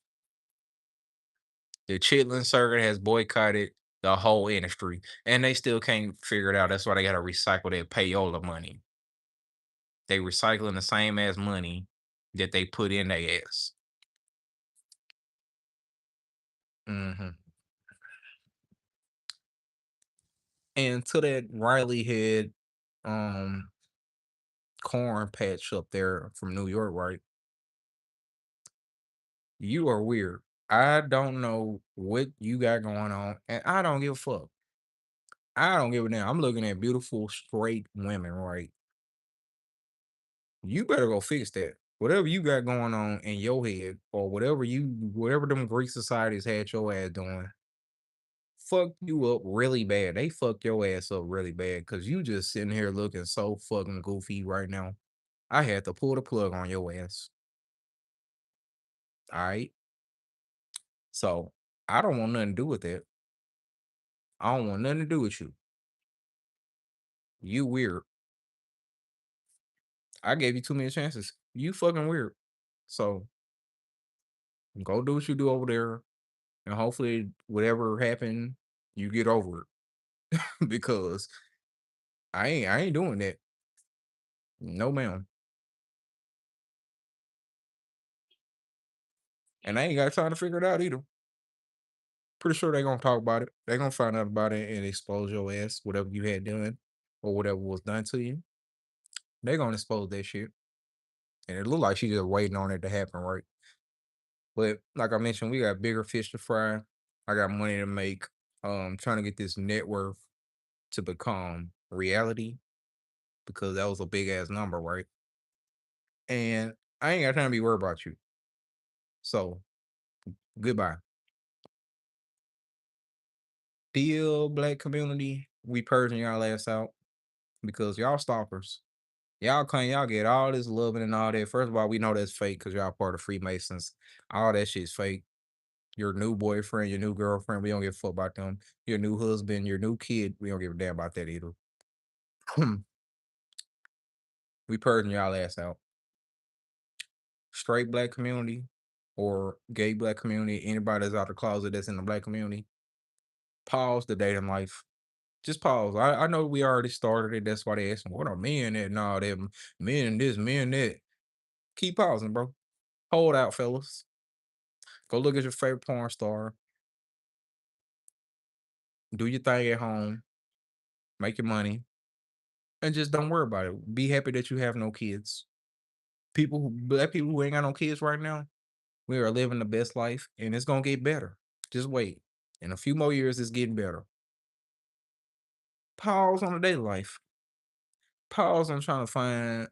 The chitlin circuit has boycotted the whole industry, and they still can't figure it out. That's why they got to recycle their payola money. They recycling the same as money that they put in their ass. Hmm. And to that Riley head, um, corn patch up there from New York, right? You are weird. I don't know what you got going on, and I don't give a fuck. I don't give a damn. I'm looking at beautiful straight women, right? You better go fix that. Whatever you got going on in your head, or whatever them Greek societies had your ass doing, fucked you up really bad. They fucked your ass up really bad because you just sitting here looking so fucking goofy right now. I had to pull the plug on your ass. All right. So I don't want nothing to do with that. I don't want nothing to do with you. You weird. I gave you too many chances. You fucking weird. So go do what you do over there, and hopefully whatever happened, you get over it. Because I ain't doing that. No ma'am. And I ain't got time to figure it out either. Pretty sure they gonna talk about it. They gonna find out about it and expose your ass, whatever you had done or whatever was done to you. They gonna expose that shit. And it look like she just waiting on it to happen, right? But like I mentioned, we got bigger fish to fry. I got money to make. Trying to get this net worth to become reality because that was a big ass number, right? And I ain't got time to be worried about you. So goodbye. Deal black community, we purging y'all ass out because y'all stalkers. Y'all claim y'all get all this loving and all that. First of all, we know that's fake because y'all part of Freemasons. All that shit's fake. Your new boyfriend, your new girlfriend, we don't give a fuck about them. Your new husband, your new kid, we don't give a damn about that either. We purging y'all ass out. Straight black community or gay black community, anybody that's out the closet that's in the black community, pause the dating life. Just pause. I know we already started it. That's why they asking, what are men at? No, they're men this, men that. Keep pausing, bro. Hold out, fellas. Go look at your favorite porn star. Do your thing at home. Make your money. And just don't worry about it. Be happy that you have no kids. Black people who ain't got no kids right now, we are living the best life and it's gonna get better. Just wait. In a few more years, it's getting better. Pause on the daily life. Pause on trying to find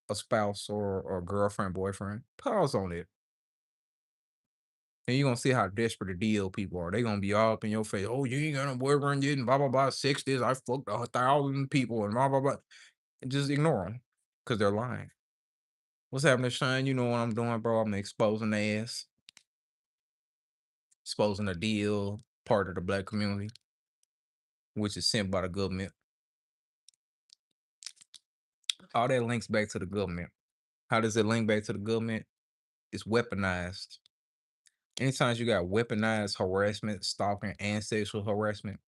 a spouse or a girlfriend, boyfriend. Pause on it. And you're gonna see how desperate the deal people are. They gonna be all up in your face. Oh, you ain't got no boyfriend yet, and blah blah blah. Six this, I fucked 1,000 people, and blah blah blah. And just ignore them because they're lying. What's happening, Shine? You know what I'm doing, bro? I'm exposing the ass, exposing the deal, part of the black community, which is sent by the government. All that links back to the government. How does it link back to the government? It's weaponized. Anytime you got weaponized harassment, stalking, and sexual harassment,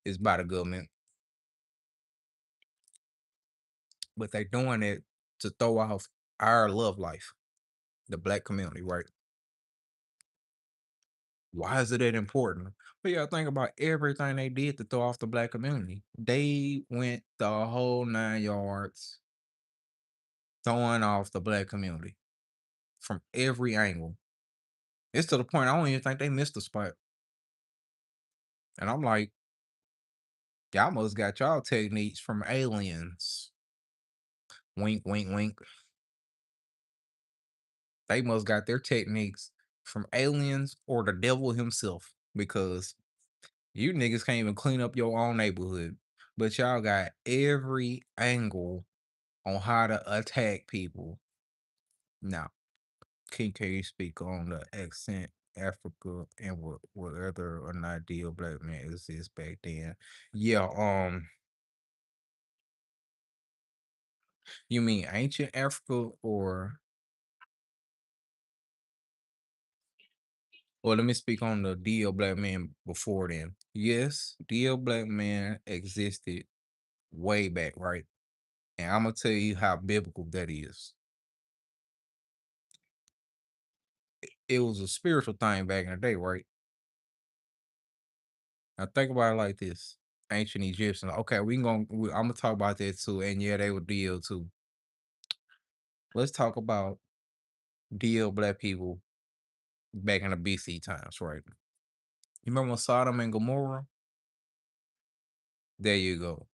it's by the government. But they doing it to throw off our love life, the black community, right? Why is it that important? But yeah, think about everything they did to throw off the black community. They went the whole 9 yards throwing off the black community from every angle. It's to the point I don't even think they missed the spot. And I'm like, y'all must got y'all techniques from aliens. Wink, wink, wink. They must got their techniques from aliens or the devil himself because you niggas can't even clean up your own neighborhood. But y'all got every angle on how to attack people. Now, can you speak on the accent Africa and whether or not ideal black man exists back then? Yeah, you mean ancient Africa or let me speak on the DL black man before then. Yes, DL black man existed way back, right? And I'm gonna tell you how biblical that is. It was a spiritual thing back in the day, right? Now think about it like this: ancient Egyptians. Okay, I'm gonna talk about that too, and yeah, they were DL too. Let's talk about DL black people back in the BC times, right? You remember Sodom and Gomorrah? There you go.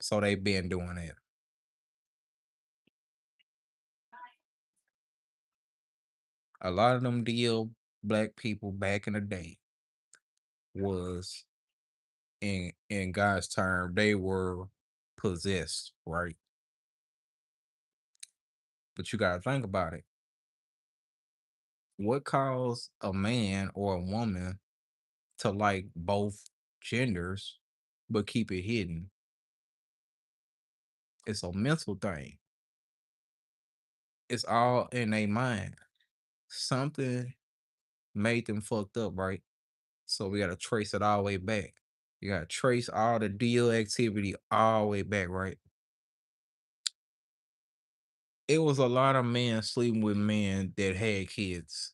So they been doing that. A lot of them DL black people back in the day was in God's term, they were possessed, right? But you gotta think about it. What caused a man or a woman to like both genders but keep it hidden? It's a mental thing. It's all in their mind. Something made them fucked up, right? So we gotta trace it all the way back. You gotta trace all the deal activity all the way back, right? It was a lot of men sleeping with men that had kids.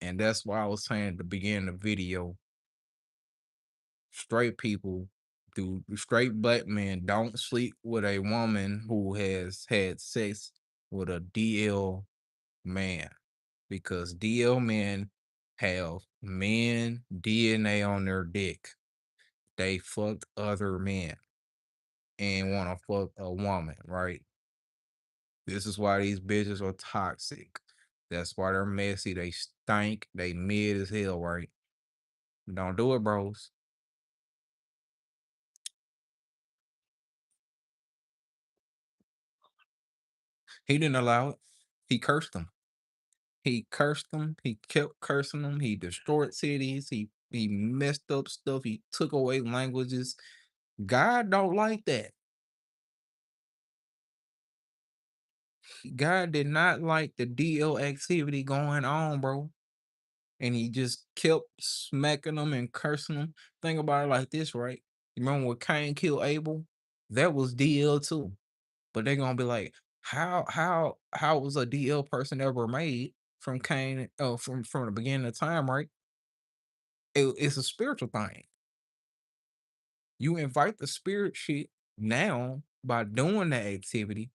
And that's why I was saying at the beginning of the video, straight people do straight black men don't sleep with a woman who has had sex with a DL man because DL men have men DNA on their dick. They fucked other men and want to fuck a woman, right? This is why these bitches are toxic. That's why they're messy. They stink. They mid as hell, right? Don't do it, bros. He didn't allow it. He cursed them. He cursed them. He kept cursing them. He destroyed cities. He messed up stuff. He took away languages. God don't like that. God did not like the DL activity going on, bro. And he just kept smacking them and cursing them. Think about it like this, right? You remember when Cain killed Abel? That was DL too. But they're gonna be like, how was a DL person ever made from Cain? Oh, from the beginning of time, right? It's a spiritual thing. You invite the spirit shit now by doing that activity,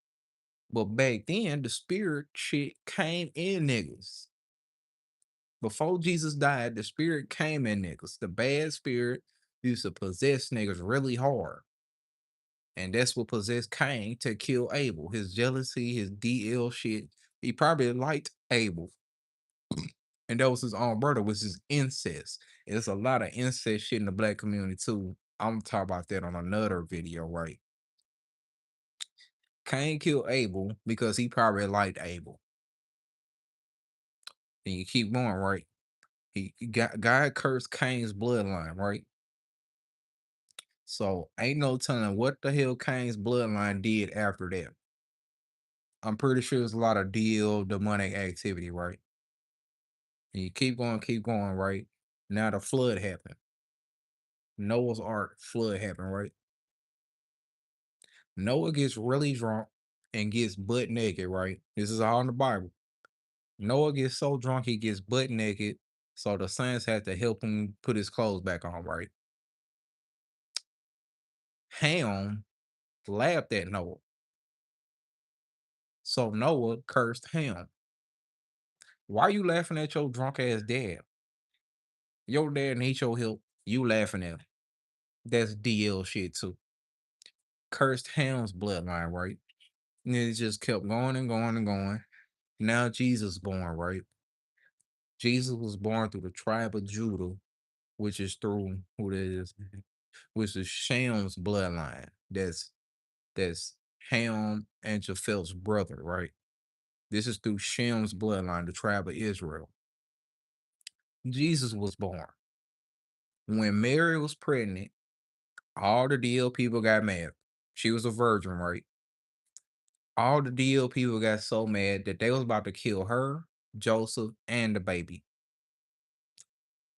but back then the spirit shit came in niggas. Before Jesus died, the spirit came in niggas. The bad spirit used to possess niggas really hard. And that's what possessed Cain to kill Abel. His jealousy, his DL shit. He probably liked Abel. And that was his own brother, which is incest. There's a lot of incest shit in the black community too. I'm gonna talk about that on another video, right? Cain killed Abel because he probably liked Abel. And you keep going, right? He got God cursed Cain's bloodline, right? So ain't no telling what the hell Cain's bloodline did after that. I'm pretty sure there's a lot of deal demonic activity, right? And you keep going, right? Now the flood happened. Noah's Ark flood happened, right? Noah gets really drunk and gets butt naked, right? This is all in the Bible. Noah gets so drunk he gets butt naked, so the saints had to help him put his clothes back on, right? Ham laughed at Noah, so Noah cursed Ham. Why you laughing at your drunk ass dad? Your dad needs your help. You laughing at him. That's DL shit too. Cursed Ham's bloodline, right? And it just kept going and going and going. Now Jesus born, right? Jesus was born through the tribe of Judah, which is through who that is, which is Sham's bloodline. That's Ham and Japhet's brother, right? This is through Sham's bloodline, the tribe of Israel. Jesus was born. When Mary was pregnant, all the DL people got mad. She was a virgin, right? All the DL people got so mad that they was about to kill her, Joseph, and the baby.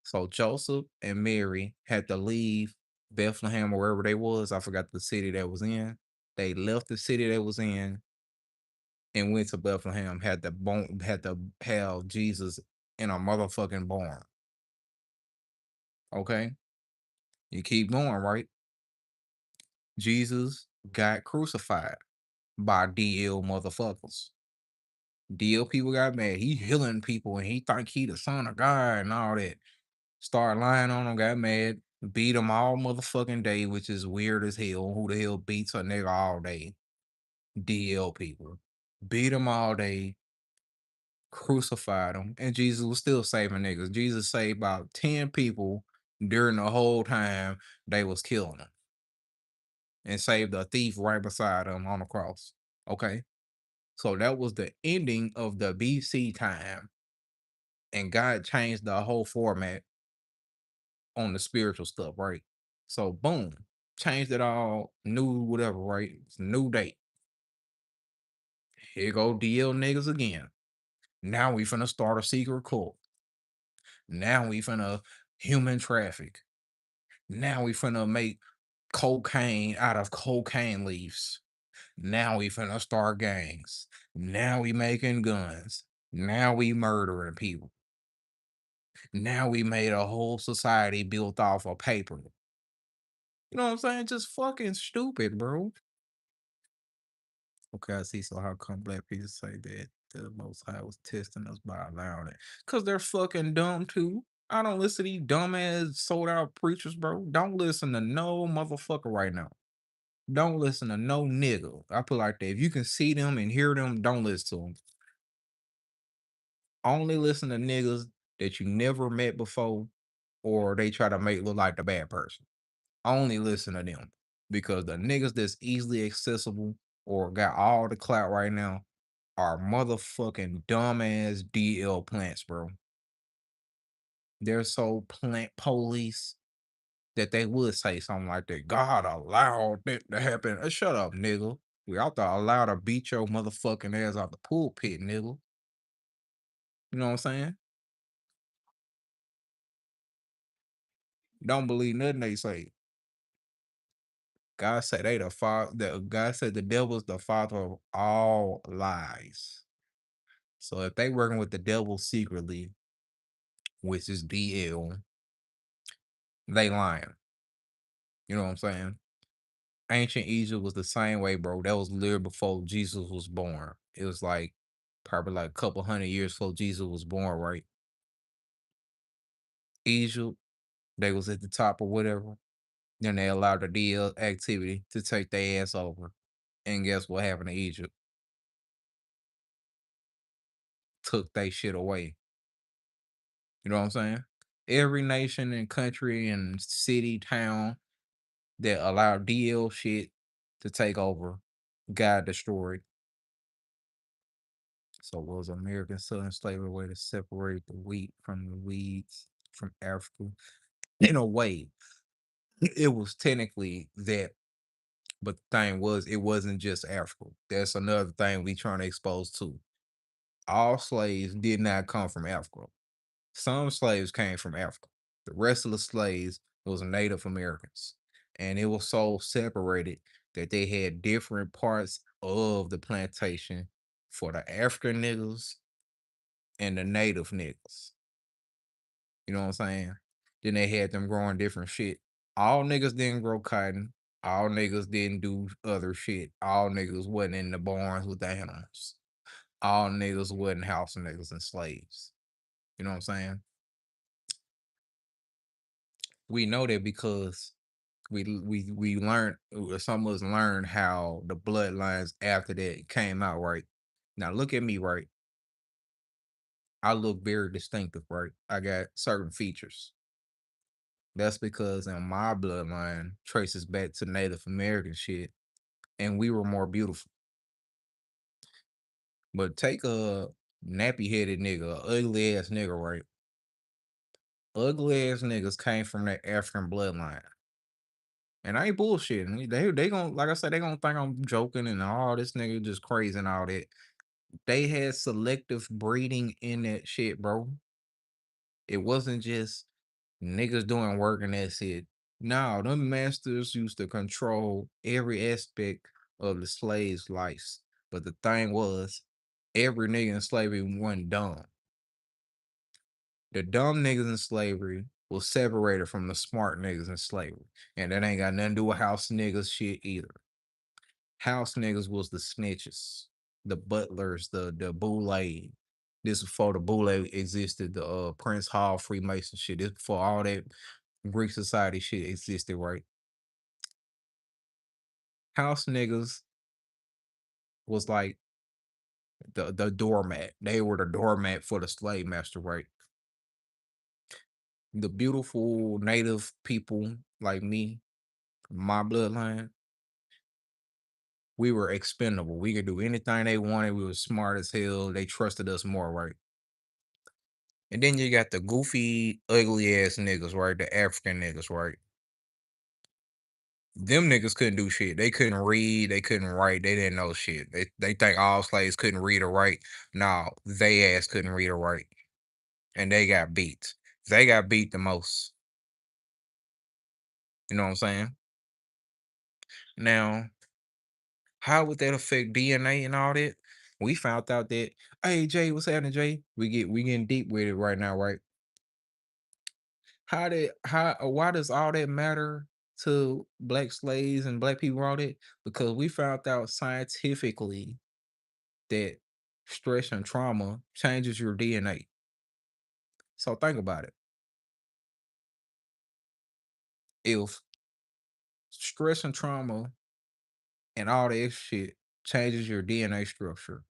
So Joseph and Mary had to leave Bethlehem or wherever they was. I forgot the city that was in. They left the city they was in and went to Bethlehem. Had to have Jesus in a motherfucking barn. Okay, you keep going, right? Jesus got crucified by DL motherfuckers. DL people got mad. He healing people and he think he the son of God and all that. Start lying on him, got mad, beat him all motherfucking day, which is weird as hell. Who the hell beats a nigga all day? DL people. Beat him all day, crucified him, and Jesus was still saving niggas. Jesus saved about 10 people during the whole time they was killing him. And saved a thief right beside him on the cross. Okay. So that was the ending of the BC time. And God changed the whole format on the spiritual stuff, right? So boom, changed it all, new whatever, right? It's a new date. Here go DL niggas again. Now we finna start a secret cult. Now we finna human traffic. Now we finna make cocaine out of cocaine leaves. Now we finna start gangs. Now we making guns. Now we murdering people. Now we made a whole society built off of paper. You know what I'm saying? Just fucking stupid, bro. Okay, I see. So how come black people say that? The Most High was testing us by allowing it. Cause they're fucking dumb too. I don't listen to these dumbass sold out preachers, bro. Don't listen to no motherfucker right now. Don't listen to no nigga. I put it like that. If you can see them and hear them, don't listen to them. Only listen to niggas that you never met before, or they try to make look like the bad person. Only listen to them. Because the niggas that's easily accessible or got all the clout right now are motherfucking dumbass DL plants, bro. They're so plant police that they would say something like that. God allowed that to happen. Shut up, nigga. We out to allow to beat your motherfucking ass out the pulpit, nigga. You know what I'm saying? Don't believe nothing they say. God said they the father. God said the devil's the father of all lies. So if they working with the devil secretly, which is DL, they lying. You know what I'm saying? Ancient Egypt was the same way, bro. That was literally before Jesus was born. It was like probably like a couple hundred years before Jesus was born, right? Egypt, they was at the top or whatever. Then they allowed the DL activity to take their ass over. And guess what happened to Egypt? Took they shit away. You know what I'm saying? Every nation and country and city, town that allowed DL shit to take over got destroyed. So was American Southern slavery a way to separate the wheat from the weeds from Africa? In a way, it was technically that, but the thing was, it wasn't just Africa. That's another thing we trying to expose too. All slaves did not come from Africa. Some slaves came from Africa. The rest of the slaves was Native Americans. And it was so separated that they had different parts of the plantation for the African niggas and the native niggas. You know what I'm saying? Then they had them growing different shit. All niggas didn't grow cotton. All niggas didn't do other shit. All niggas wasn't in the barns with the animals. All niggas wasn't house niggas and slaves. You know what I'm saying? We know that because we learned, some of us learned how the bloodlines after that came out, right? Now look at me, right? I look very distinctive, right? I got certain features. That's because in my bloodline traces back to Native American shit, and we were more beautiful. But take a nappy headed nigga, a ugly ass nigga, right? Ugly ass niggas came from that African bloodline. And I ain't bullshitting. They gonna, like I said, they gonna think I'm joking and all this nigga just crazy and all that. They had selective breeding in that shit, bro. It wasn't just niggas doing work and that's it. No, them masters used to control every aspect of the slave's life. But the thing was, every nigga in slavery wasn't dumb. The dumb niggas in slavery was separated from the smart niggas in slavery. And that ain't got nothing to do with house niggas shit either. House niggas was the snitches, the butlers, the boule. This before the boule existed, the Prince Hall Freemason shit. This before all that Greek society shit existed, right? House niggas was like the doormat. They were the doormat for the slave master, right? The beautiful native people like me, my bloodline, we were expendable. We could do anything they wanted. We were smart as hell. They trusted us more, right? And then you got the goofy, ugly ass niggas, right? The African niggas, right? Them niggas couldn't do shit. They couldn't read. They couldn't write. They didn't know shit. They think all slaves couldn't read or write. No, they ass couldn't read or write, and they got beat. They got beat the most. You know what I'm saying? Now, how would that affect DNA and all that? We found out that, hey Jay, what's happening, Jay? We getting deep with it right now, right? Why does all that matter to black slaves and black people, all that? Because we found out scientifically that stress and trauma changes your DNA. So think about it. If stress and trauma and all that shit changes your DNA structure,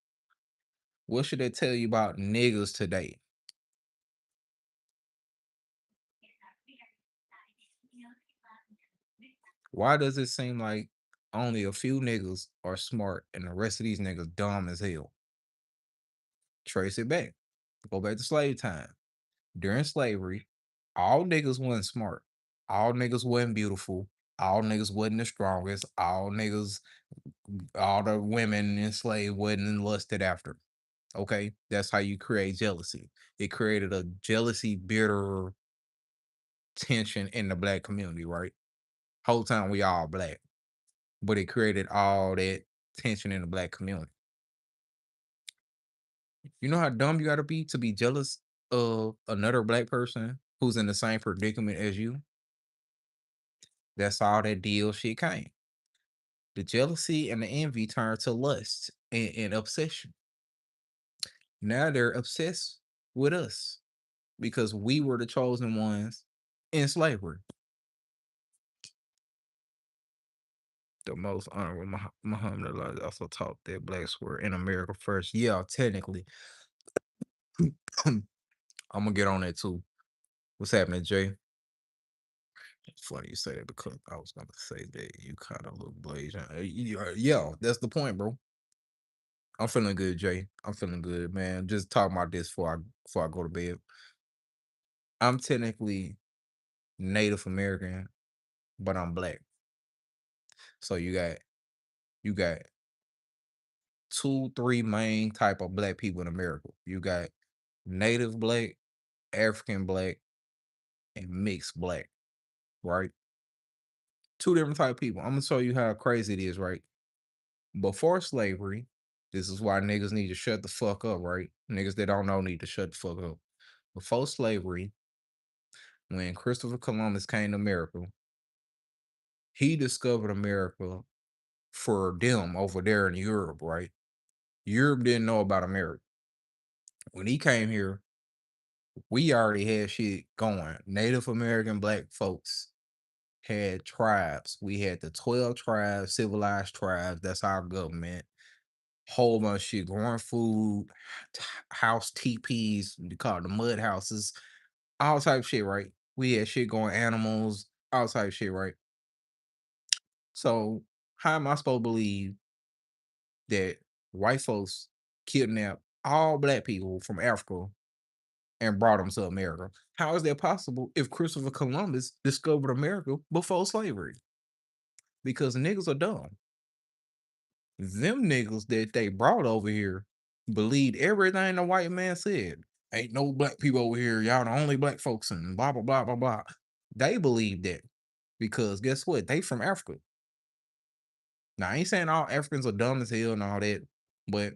what should that tell you about niggas today? Why does it seem like only a few niggas are smart and the rest of these niggas dumb as hell? Trace it back. Go back to slave time. During slavery, all niggas wasn't smart. All niggas wasn't beautiful. All niggas wasn't the strongest. All the women enslaved wasn't lusted after. Okay, that's how you create jealousy. It created a jealousy, bitter tension in the black community, right? Whole time we all black, but it created all that tension in the black community. You know how dumb you gotta be to be jealous of another black person who's in the same predicament as you? That's all that deal shit came. The jealousy and the envy turned to lust and obsession. Now they're obsessed with us because we were the chosen ones in slavery. The most honorable Muhammad Allah also taught that blacks were in America first. Yeah, technically. I'm gonna get on that too. What's happening, Jay? It's funny you say that because I was gonna say that you kind of look blazing. Yeah, that's the point, bro. I'm feeling good, Jay. I'm feeling good, man. Just talking about this before I go to bed. I'm technically Native American, but I'm black. So you got two, three main type of black people in America. You got Native black, African black, and mixed black, right? Two different type of people. I'm gonna show you how crazy it is, right? Before slavery, this is why niggas need to shut the fuck up, right? Niggas that don't know need to shut the fuck up. Before slavery, when Christopher Columbus came to America, he discovered America for them over there in Europe, right? Europe didn't know about America. When he came here, we already had shit going. Native American black folks had tribes. We had the 12 tribes, civilized tribes. That's our government. Whole bunch of shit, growing food, house teepees, they call it the mud houses, all type of shit, right? We had shit going, animals, all type of shit, right? So how am I supposed to believe that white folks kidnapped all black people from Africa and brought them to America? How is that possible if Christopher Columbus discovered America before slavery? Because niggas are dumb. Them niggas that they brought over here believed everything the white man said. Ain't no black people over here. Y'all the only black folks and blah blah blah blah blah. They believe that because guess what? They from Africa. Now I ain't saying all Africans are dumb as hell and all that, but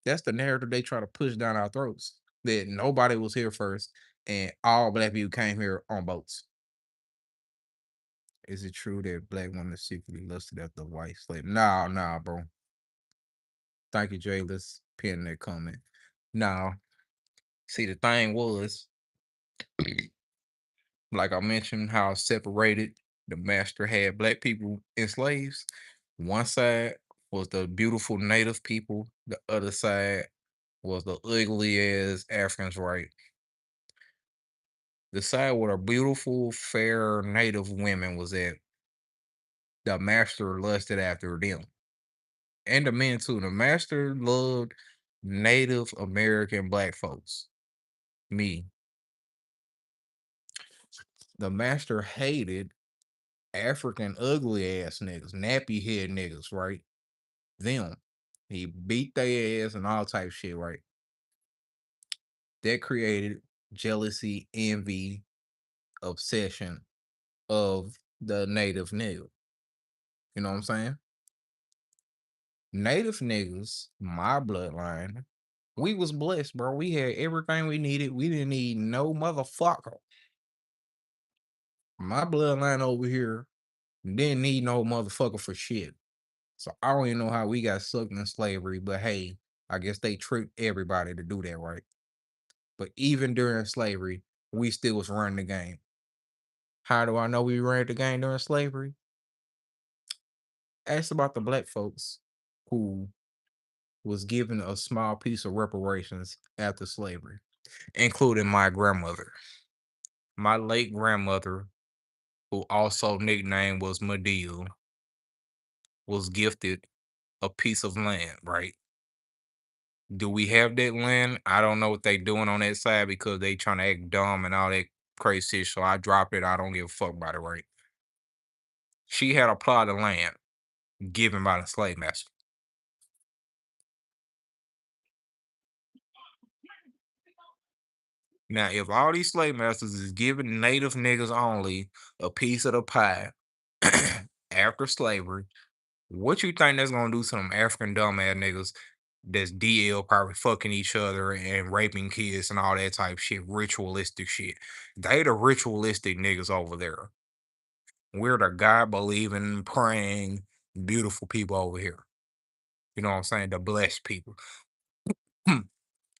that's the narrative they try to push down our throats. That nobody was here first and all black people came here on boats. Is it true that black women secretly lusted after white slave? Nah, nah, bro. Thank you, Jay. Let's pin that comment. Now, see, the thing was, like I mentioned, how separated the master had black people and slaves. One side was the beautiful native people, the other side was the ugly as Africans, right? The side where the beautiful, fair native women was at, the master lusted after them. And the men too. The master loved Native American black folks. Me. The master hated African ugly ass niggas, nappy head niggas, right? Them. He beat their ass and all type shit, right? That created jealousy, envy, obsession of the native nigga. You know what I'm saying? Native niggas, my bloodline, we was blessed, bro. We had everything we needed. We didn't need no motherfucker. My bloodline over here didn't need no motherfucker for shit. So I don't even know how we got sucked in slavery, but hey, I guess they tricked everybody to do that, right? But even during slavery, we still was running the game. How do I know we ran the game during slavery? Ask about the black folks who was given a small piece of reparations after slavery, including my grandmother. My late grandmother, who also nicknamed was Medea, was gifted a piece of land, right? Do we have that land? I don't know what they doing on that side because they trying to act dumb and all that crazy shit. So I dropped it. I don't give a fuck about it, right? She had a plot of land given by the slave master. Now, if all these slave masters is giving native niggas only a piece of the pie after slavery, what you think that's gonna do to them African dumbass niggas that's DL probably fucking each other and raping kids and all that type shit, ritualistic shit. They the ritualistic niggas over there. We're the God believing, praying, beautiful people over here. You know what I'm saying? The blessed people.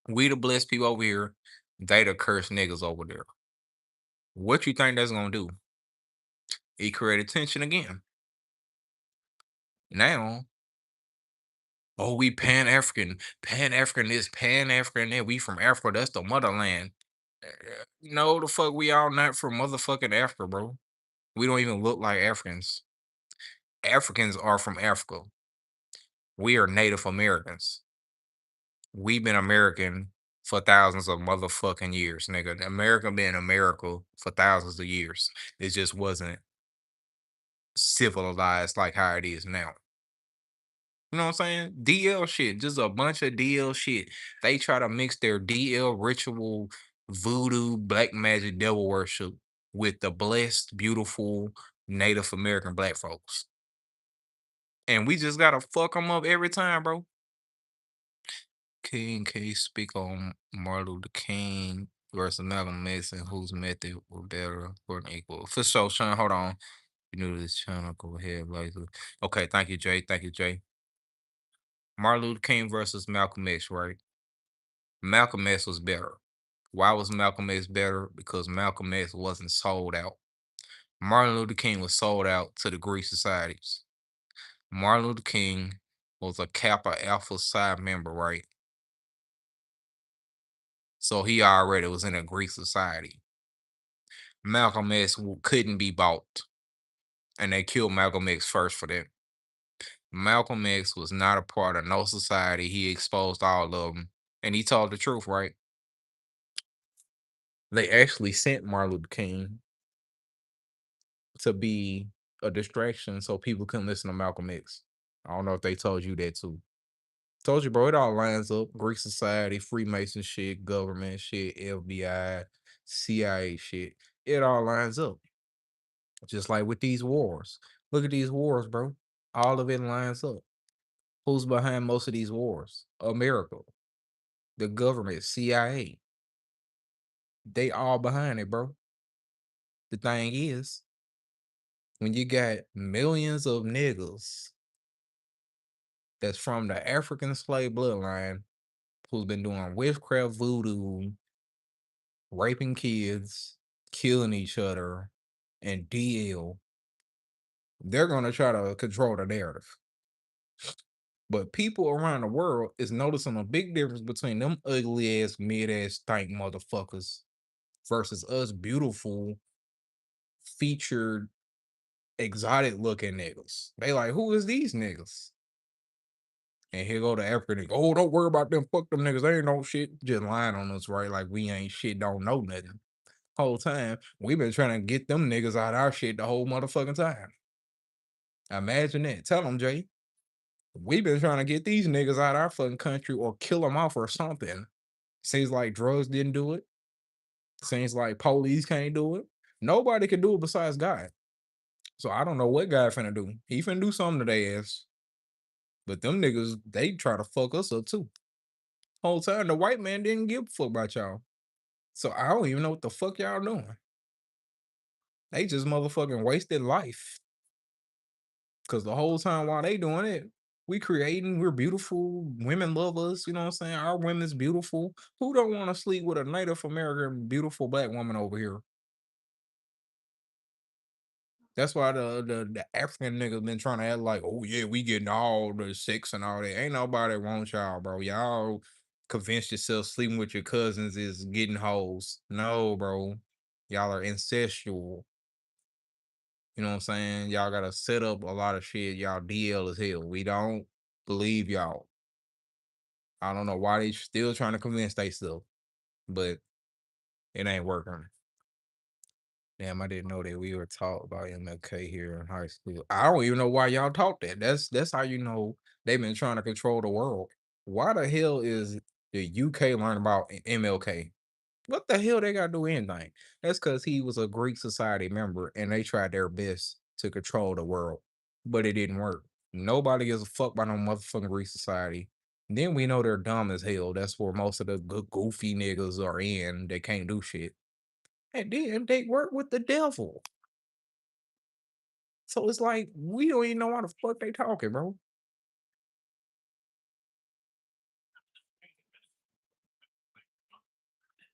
We the blessed people over here. They the cursed niggas over there. What you think that's gonna do? It created tension again. Now, oh, we Pan African, Pan African this, Pan African that. We from Africa. That's the motherland. No, the fuck, we all not from motherfucking Africa, bro. We don't even look like Africans. Africans are from Africa. We are Native Americans. We've been American for thousands of motherfucking years, nigga. America been America for thousands of years. It just wasn't civilized like how it is now. You know what I'm saying? DL shit, just a bunch of DL shit. They try to mix their DL ritual, voodoo, black magic, devil worship with the blessed, beautiful Native American black folks. And we just gotta fuck them up every time, bro. King, can you speak on Martin Luther King versus Malcolm X and whose method were better or an equal? For sure, Sean, hold on. You new to this channel, go ahead. Okay, thank you, Jay. Thank you, Jay. Martin Luther King versus Malcolm X, right? Malcolm X was better. Why was Malcolm X better? Because Malcolm X wasn't sold out. Martin Luther King was sold out to the Greek societies. Martin Luther King was a Kappa Alpha Psi member, right? So he already was in a Greek society. Malcolm X couldn't be bought, and they killed Malcolm X first for that. Malcolm X was not a part of no society. He exposed all of them, and he told the truth, right? They actually sent Martin Luther King to be a distraction so people couldn't listen to Malcolm X. I don't know if they told you that too. Told you, bro, it all lines up. Greek society, Freemason shit, government shit, FBI, CIA shit. It all lines up. Just like with these wars. Look at these wars, bro. All of it lines up. Who's behind most of these wars? America, the government, CIA. They all behind it, bro. The thing is, when you got millions of niggas that's from the African slave bloodline who's been doing witchcraft voodoo, raping kids, killing each other, and DL, they're gonna try to control the narrative. But people around the world is noticing a big difference between them ugly ass, mid ass, stank motherfuckers versus us beautiful, featured, exotic looking niggas. They like, who is these niggas? And here go the African nigga. Oh, don't worry about them. Fuck them niggas. They ain't no shit. Just lying on us, right? Like we ain't shit, don't know nothing. Whole time we been trying to get them niggas out our shit the whole motherfucking time. Imagine that. Tell them, Jay. We been trying to get these niggas out our fucking country or kill them off or something. Seems like drugs didn't do it. Seems like police can't do it. Nobody can do it besides God. So I don't know what God finna do. He finna do something to their ass. But them niggas, they try to fuck us up too. Whole time the white man didn't give a fuck about y'all. So I don't even know what the fuck y'all doing. They just motherfucking wasted life. Cause the whole time while they doing it, We creating, we're beautiful. Women love us. You know what I'm saying? Our women's beautiful. Who don't want to sleep with a Native American beautiful black woman over here? That's why the African niggas been trying to act like, oh yeah, we getting all the sex and all that. Ain't nobody want y'all, bro. Y'all convinced yourself sleeping with your cousins is getting hoes. No, bro. Y'all are incestual. You know what I'm saying? Y'all gotta set up a lot of shit. Y'all DL as hell. We don't believe y'all. I don't know why they still trying to convince they stuff, but it ain't working. Damn, I didn't know that we were taught about MLK here in high school. I don't even know why y'all taught that. That's how you know they've been trying to control the world. Why the hell is the UK learning about MLK? What the hell they gotta do anything? That's because he was a Greek society member and they tried their best to control the world, but it didn't work. Nobody gives a fuck about no motherfucking Greek society. Then we know they're dumb as hell. That's where most of the good goofy niggas are in. They can't do shit. And then they work with the devil. So it's like we don't even know why the fuck they talking, bro.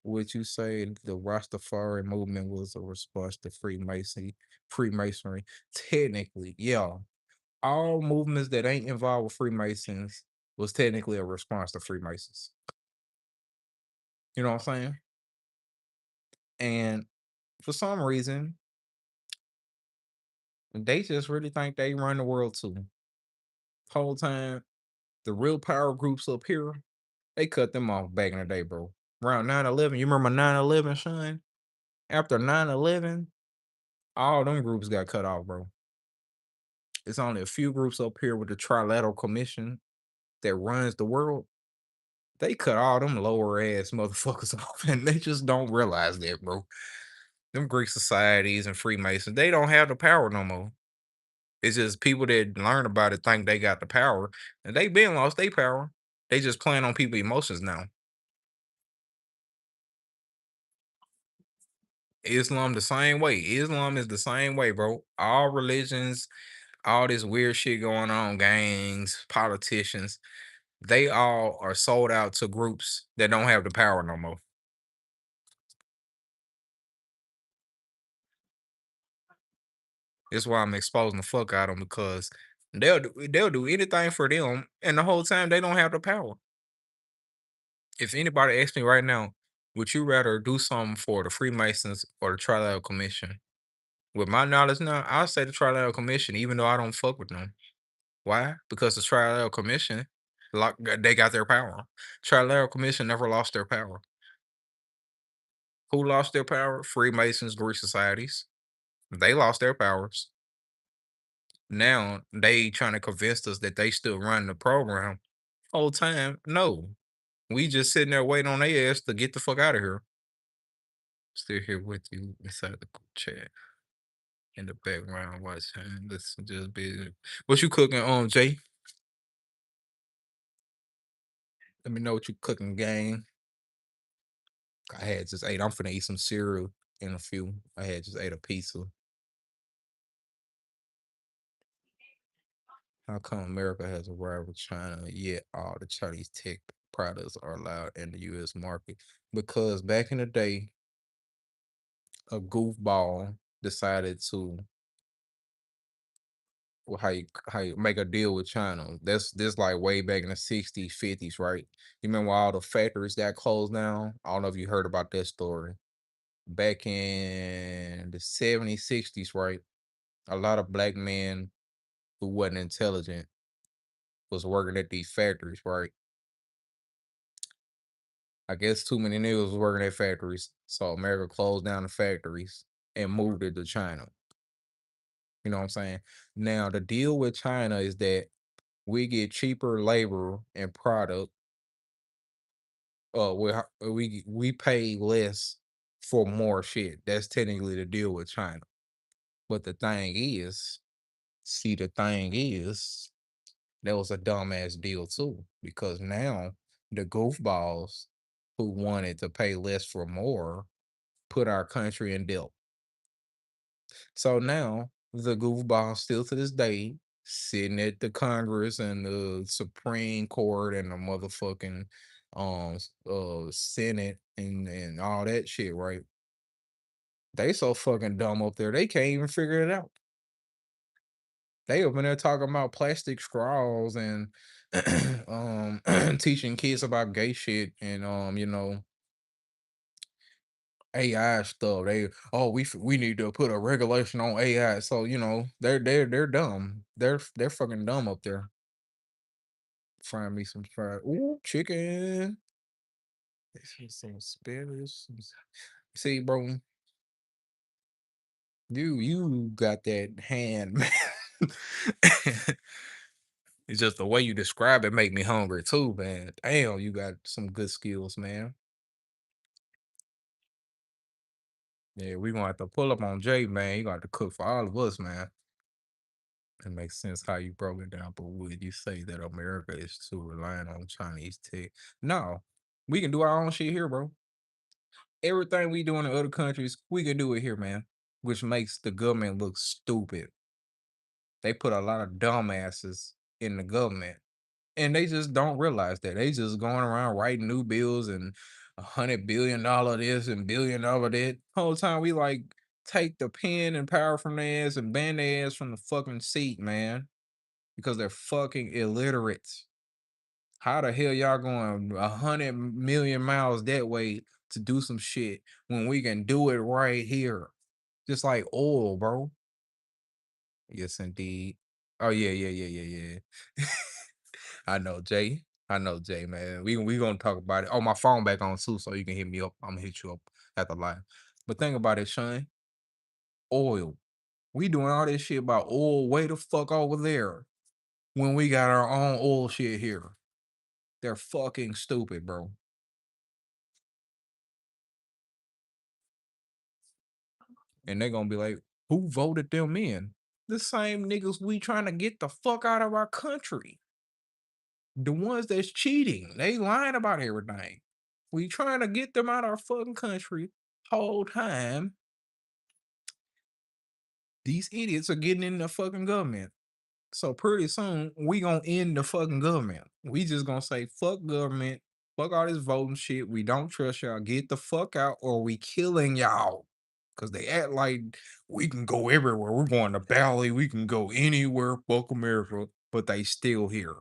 Would you say the Rastafari movement was a response to Freemasonry? Technically, yeah. All movements that ain't involved with Freemasons was technically a response to Freemasons. You know what I'm saying? And for some reason, they just really think they run the world too. Whole time, the real power groups up here, they cut them off back in the day, bro. Around 9/11, you remember 9/11, Sean? After 9/11, all them groups got cut off, bro. It's only a few groups up here with the Trilateral Commission that runs the world. They cut all them lower ass motherfuckers off, and they just don't realize that, bro. Them Greek societies and Freemasons, they don't have the power no more. It's just people that learn about it think they got the power, and they been lost their power. They just playing on people's emotions now. Islam the same way. Islam is the same way, bro. All religions, all this weird shit going on, gangs, politicians, they all are sold out to groups that don't have the power no more. That's why I'm exposing the fuck out of them because they'll do anything for them, and the whole time they don't have the power. If anybody asks me right now, would you rather do something for the Freemasons or the Trilateral Commission? With my knowledge now, I'll say the Trilateral Commission, even though I don't fuck with them. Why? Because the Trilateral Commission, they got their power. Trilateral Commission never lost their power. Who lost their power? Freemasons, Greek societies. They lost their powers. Now they trying to convince us that they still run the program. Whole time, no. We just sitting there waiting on their ass to get the fuck out of here. Still here with you inside the chat in the background watching. This just be what you cooking on, Jay? Let me know what you cooking, gang. I had just ate. I'm finna eat some cereal in a few. I had just ate a pizza. How come America has a rival China, yet all the Chinese tech products are allowed in the US market? Because back in the day, a goofball decided to how you make a deal with China. That's this like way back in the 60s, 50s, right? You remember all the factories that closed down? I don't know if you heard about that story. Back in the 70s, 60s, right? A lot of black men who wasn't intelligent was working at these factories, right? I guess too many niggas was working at factories. So America closed down the factories and moved it to China. You know what I'm saying? Now the deal with China is that we get cheaper labor and product. We pay less for more shit. That's technically the deal with China. But the thing is, see, the thing is, that was a dumbass deal too, because now the goofballs who wanted to pay less for more put our country in debt. So now the goofballs still to this day sitting at the Congress and the Supreme Court and the motherfucking Senate and all that shit, right? They so fucking dumb up there, they can't even figure it out. They up in there talking about plastic straws and um teaching kids about gay shit and AI stuff. We need to put a regulation on AI. So they're dumb. They're fucking dumb up there. Find me some fried chicken. This is some spinach. See, bro, you got that hand, man. It's just the way you describe it make me hungry too, man. Damn, you got some good skills, man. Yeah, we gonna have to pull up on Jay, man. You got to cook for all of us, man. It makes sense how you broke it down, but would you say that America is too reliant on Chinese tech? No, we can do our own shit here, bro. Everything we do in the other countries, we can do it here, man. Which makes the government look stupid. They put a lot of dumbasses in the government, and they just don't realize that. They just going around writing new bills and $100 billion this and $1 billion that. Whole time we like take the pen and power from their ass and ban their ass from the fucking seat, man, because they're fucking illiterate. How the hell y'all going 100 million miles that way to do some shit when we can do it right here? Just like oil, bro. Yes, indeed. Oh yeah, yeah, yeah, yeah, yeah. I know, Jay. I know, Jay, man. We gonna talk about it. Oh, my phone back on too, so you can hit me up. I'm gonna hit you up at the live. But think about it, Sean. Oil. We doing all this shit about oil way the fuck over there when we got our own oil shit here. They're fucking stupid, bro. And they're gonna be like, who voted them in? The same niggas we trying to get the fuck out of our country. The ones that's cheating. They lying about everything. We trying to get them out of our fucking country whole time. These idiots are getting in the fucking government. So pretty soon we gonna end the fucking government. We just gonna say fuck government, fuck all this voting shit. We don't trust y'all. Get the fuck out, or we killing y'all. Cause they act like we can go everywhere. We're going to Bali. We can go anywhere. Fuck America, but they still here.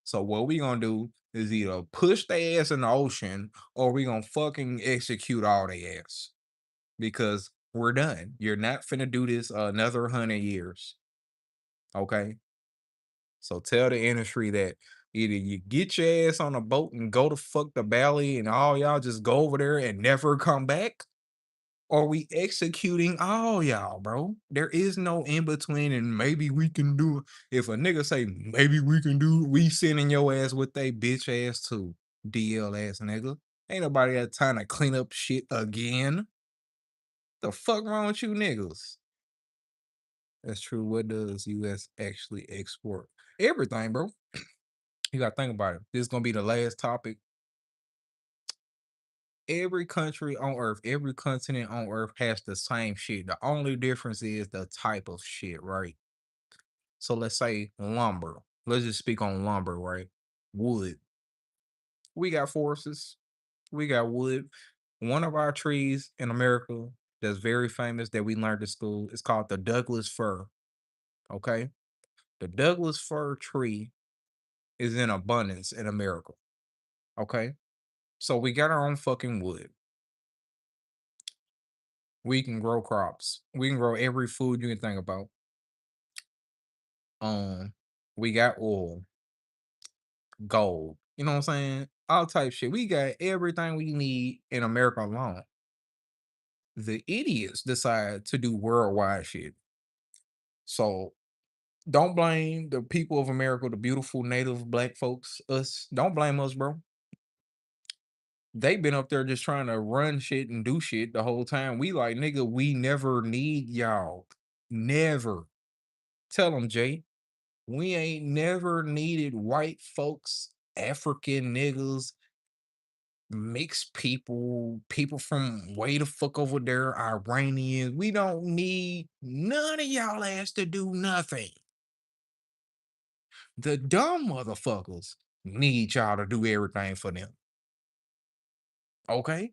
So what we gonna do is either push their ass in the ocean, or we gonna fucking execute all their ass because we're done. You're not finna do this another 100 years. Okay. So tell the industry that either you get your ass on a boat and go to fuck the Bali and all y'all just go over there and never come back, or we executing all y'all, bro. There is no in between, and maybe we can do. If a nigga say maybe we can do, we sending your ass with they bitch ass too, DL ass nigga. Ain't nobody got time to clean up shit again. The fuck wrong with you niggas? That's true. What does US actually export? Everything, bro. You gotta think about it. This is gonna be the last topic. Every country on earth, every continent on earth has the same shit. The only difference is the type of shit, right? So let's say lumber. Let's just speak on lumber, right? Wood. We got forests. We got wood. One of our trees in America that's very famous that we learned at school is called the Douglas fir. Okay. The Douglas fir tree is in abundance in America. Okay. So we got our own fucking wood. We can grow crops. We can grow every food you can think about. Um, we got oil, gold. You know what I'm saying? All type shit. We got everything we need in America alone. The idiots decide to do worldwide shit. So don't blame the people of America, the beautiful native black folks, us. Don't blame us, bro. They been up there just trying to run shit and do shit the whole time. We like, nigga, we never need y'all. Never. Tell them, Jay. We ain't never needed white folks, African niggas, mixed people, people from way the fuck over there, Iranians. We don't need none of y'all ass to do nothing. The dumb motherfuckers need y'all to do everything for them. Okay?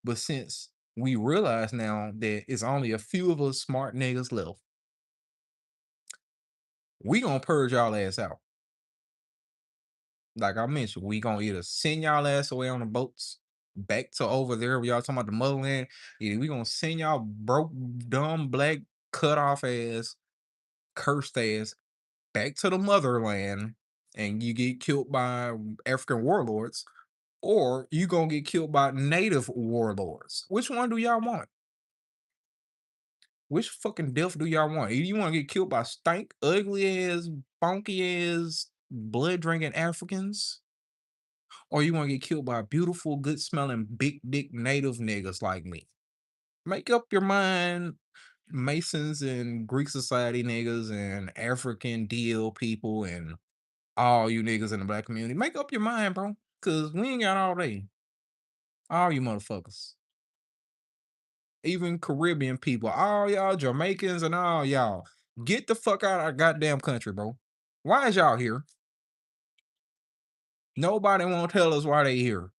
But since we realize now that it's only a few of us smart niggas left, we gonna purge y'all ass out. Like I mentioned, we gonna either send y'all ass away on the boats back to over there where y'all talking about the motherland. Either we gonna send y'all broke, dumb, black, cut off ass, cursed ass back to the motherland and you get killed by African warlords, or you gonna get killed by native warlords. Which one do y'all want? Which fucking death do y'all want? Either you want to get killed by stank, ugly ass, funky ass, blood drinking Africans, or you want to get killed by beautiful, good smelling, big dick native niggas like me. Make up your mind, Masons and Greek society niggas and African DL people and all you niggas in the black community. Make up your mind, bro. Cause we ain't got all day. All you motherfuckers. Even Caribbean people, all y'all Jamaicans and all y'all. Get the fuck out of our goddamn country, bro. Why is y'all here? Nobody won't tell us why they here.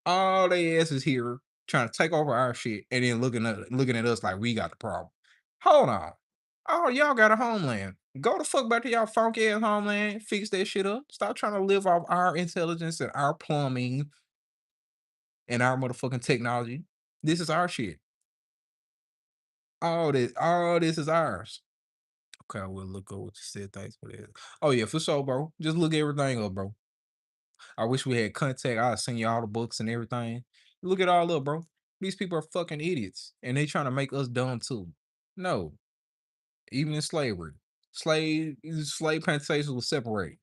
All they ass is here trying to take over our shit and then looking at us like we got the problem. Hold on. Oh, y'all got a homeland. Go the fuck back to y'all funky ass homeland. Fix that shit up. Stop trying to live off our intelligence and our plumbing and our motherfucking technology. This is our shit. All this is ours. Okay, I will look over what you said. Thanks for that. Oh yeah, for sure, bro. Just look everything up, bro. I wish we had contact. I'll send you all the books and everything. Look it all up, bro. These people are fucking idiots, and they trying to make us dumb too. No, even in slavery, slave plantations will separate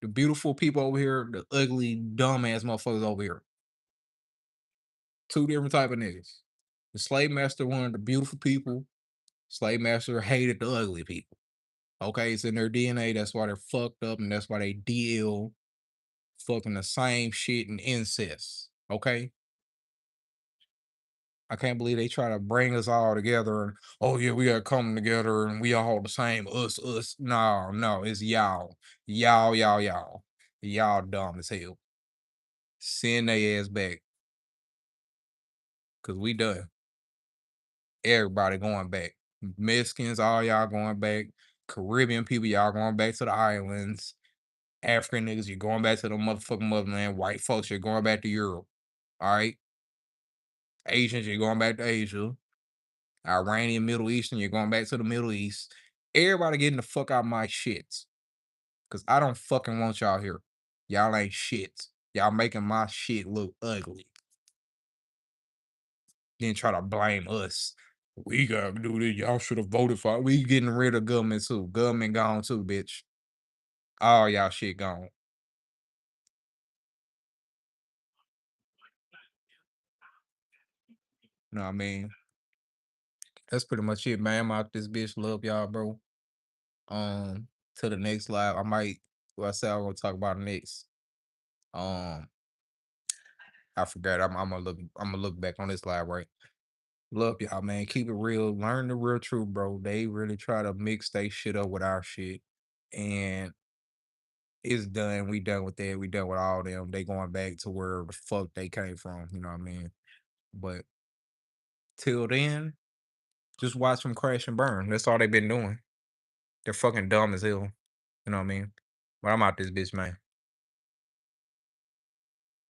the beautiful people over here, the ugly, dumb ass motherfuckers over here. Two different type of niggas. The slave master wanted the beautiful people. Slave master hated the ugly people. Okay, it's in their DNA. That's why they're fucked up, and that's why they deal fucking the same shit and incest. Okay, I can't believe they try to bring us all together. And oh yeah, we gotta come together, and we all the same. Us. No, no, it's y'all dumb as hell. Send their ass back, cause we done. Everybody going back. Mexicans, all y'all going back. Caribbean people, y'all going back to the islands. African niggas, you're going back to the motherfucking motherland. White folks, you're going back to Europe. All right. Asians, you're going back to Asia. Iranian, Middle Eastern, you're going back to the Middle East. Everybody getting the fuck out my shits. Cause I don't fucking want y'all here. Y'all ain't shit. Y'all making my shit look ugly. Then try to blame us. We gotta do this. Y'all should have voted for it. We getting rid of government too. Government gone too, bitch. All y'all shit gone. You know what I mean? That's pretty much it, man. I'm out this bitch. Love y'all, bro. To the next live. I might well I said I'm gonna talk about next. Um I forgot. I'm gonna look back on this live, right? Love y'all, man. Keep it real. Learn the real truth, bro. They really try to mix they shit up with our shit. And it's done. We done with that. We done with all them. They going back to where the fuck they came from. You know what I mean? But till then, just watch them crash and burn. That's all they been doing. They're fucking dumb as hell. You know what I mean? But I'm out this bitch, man.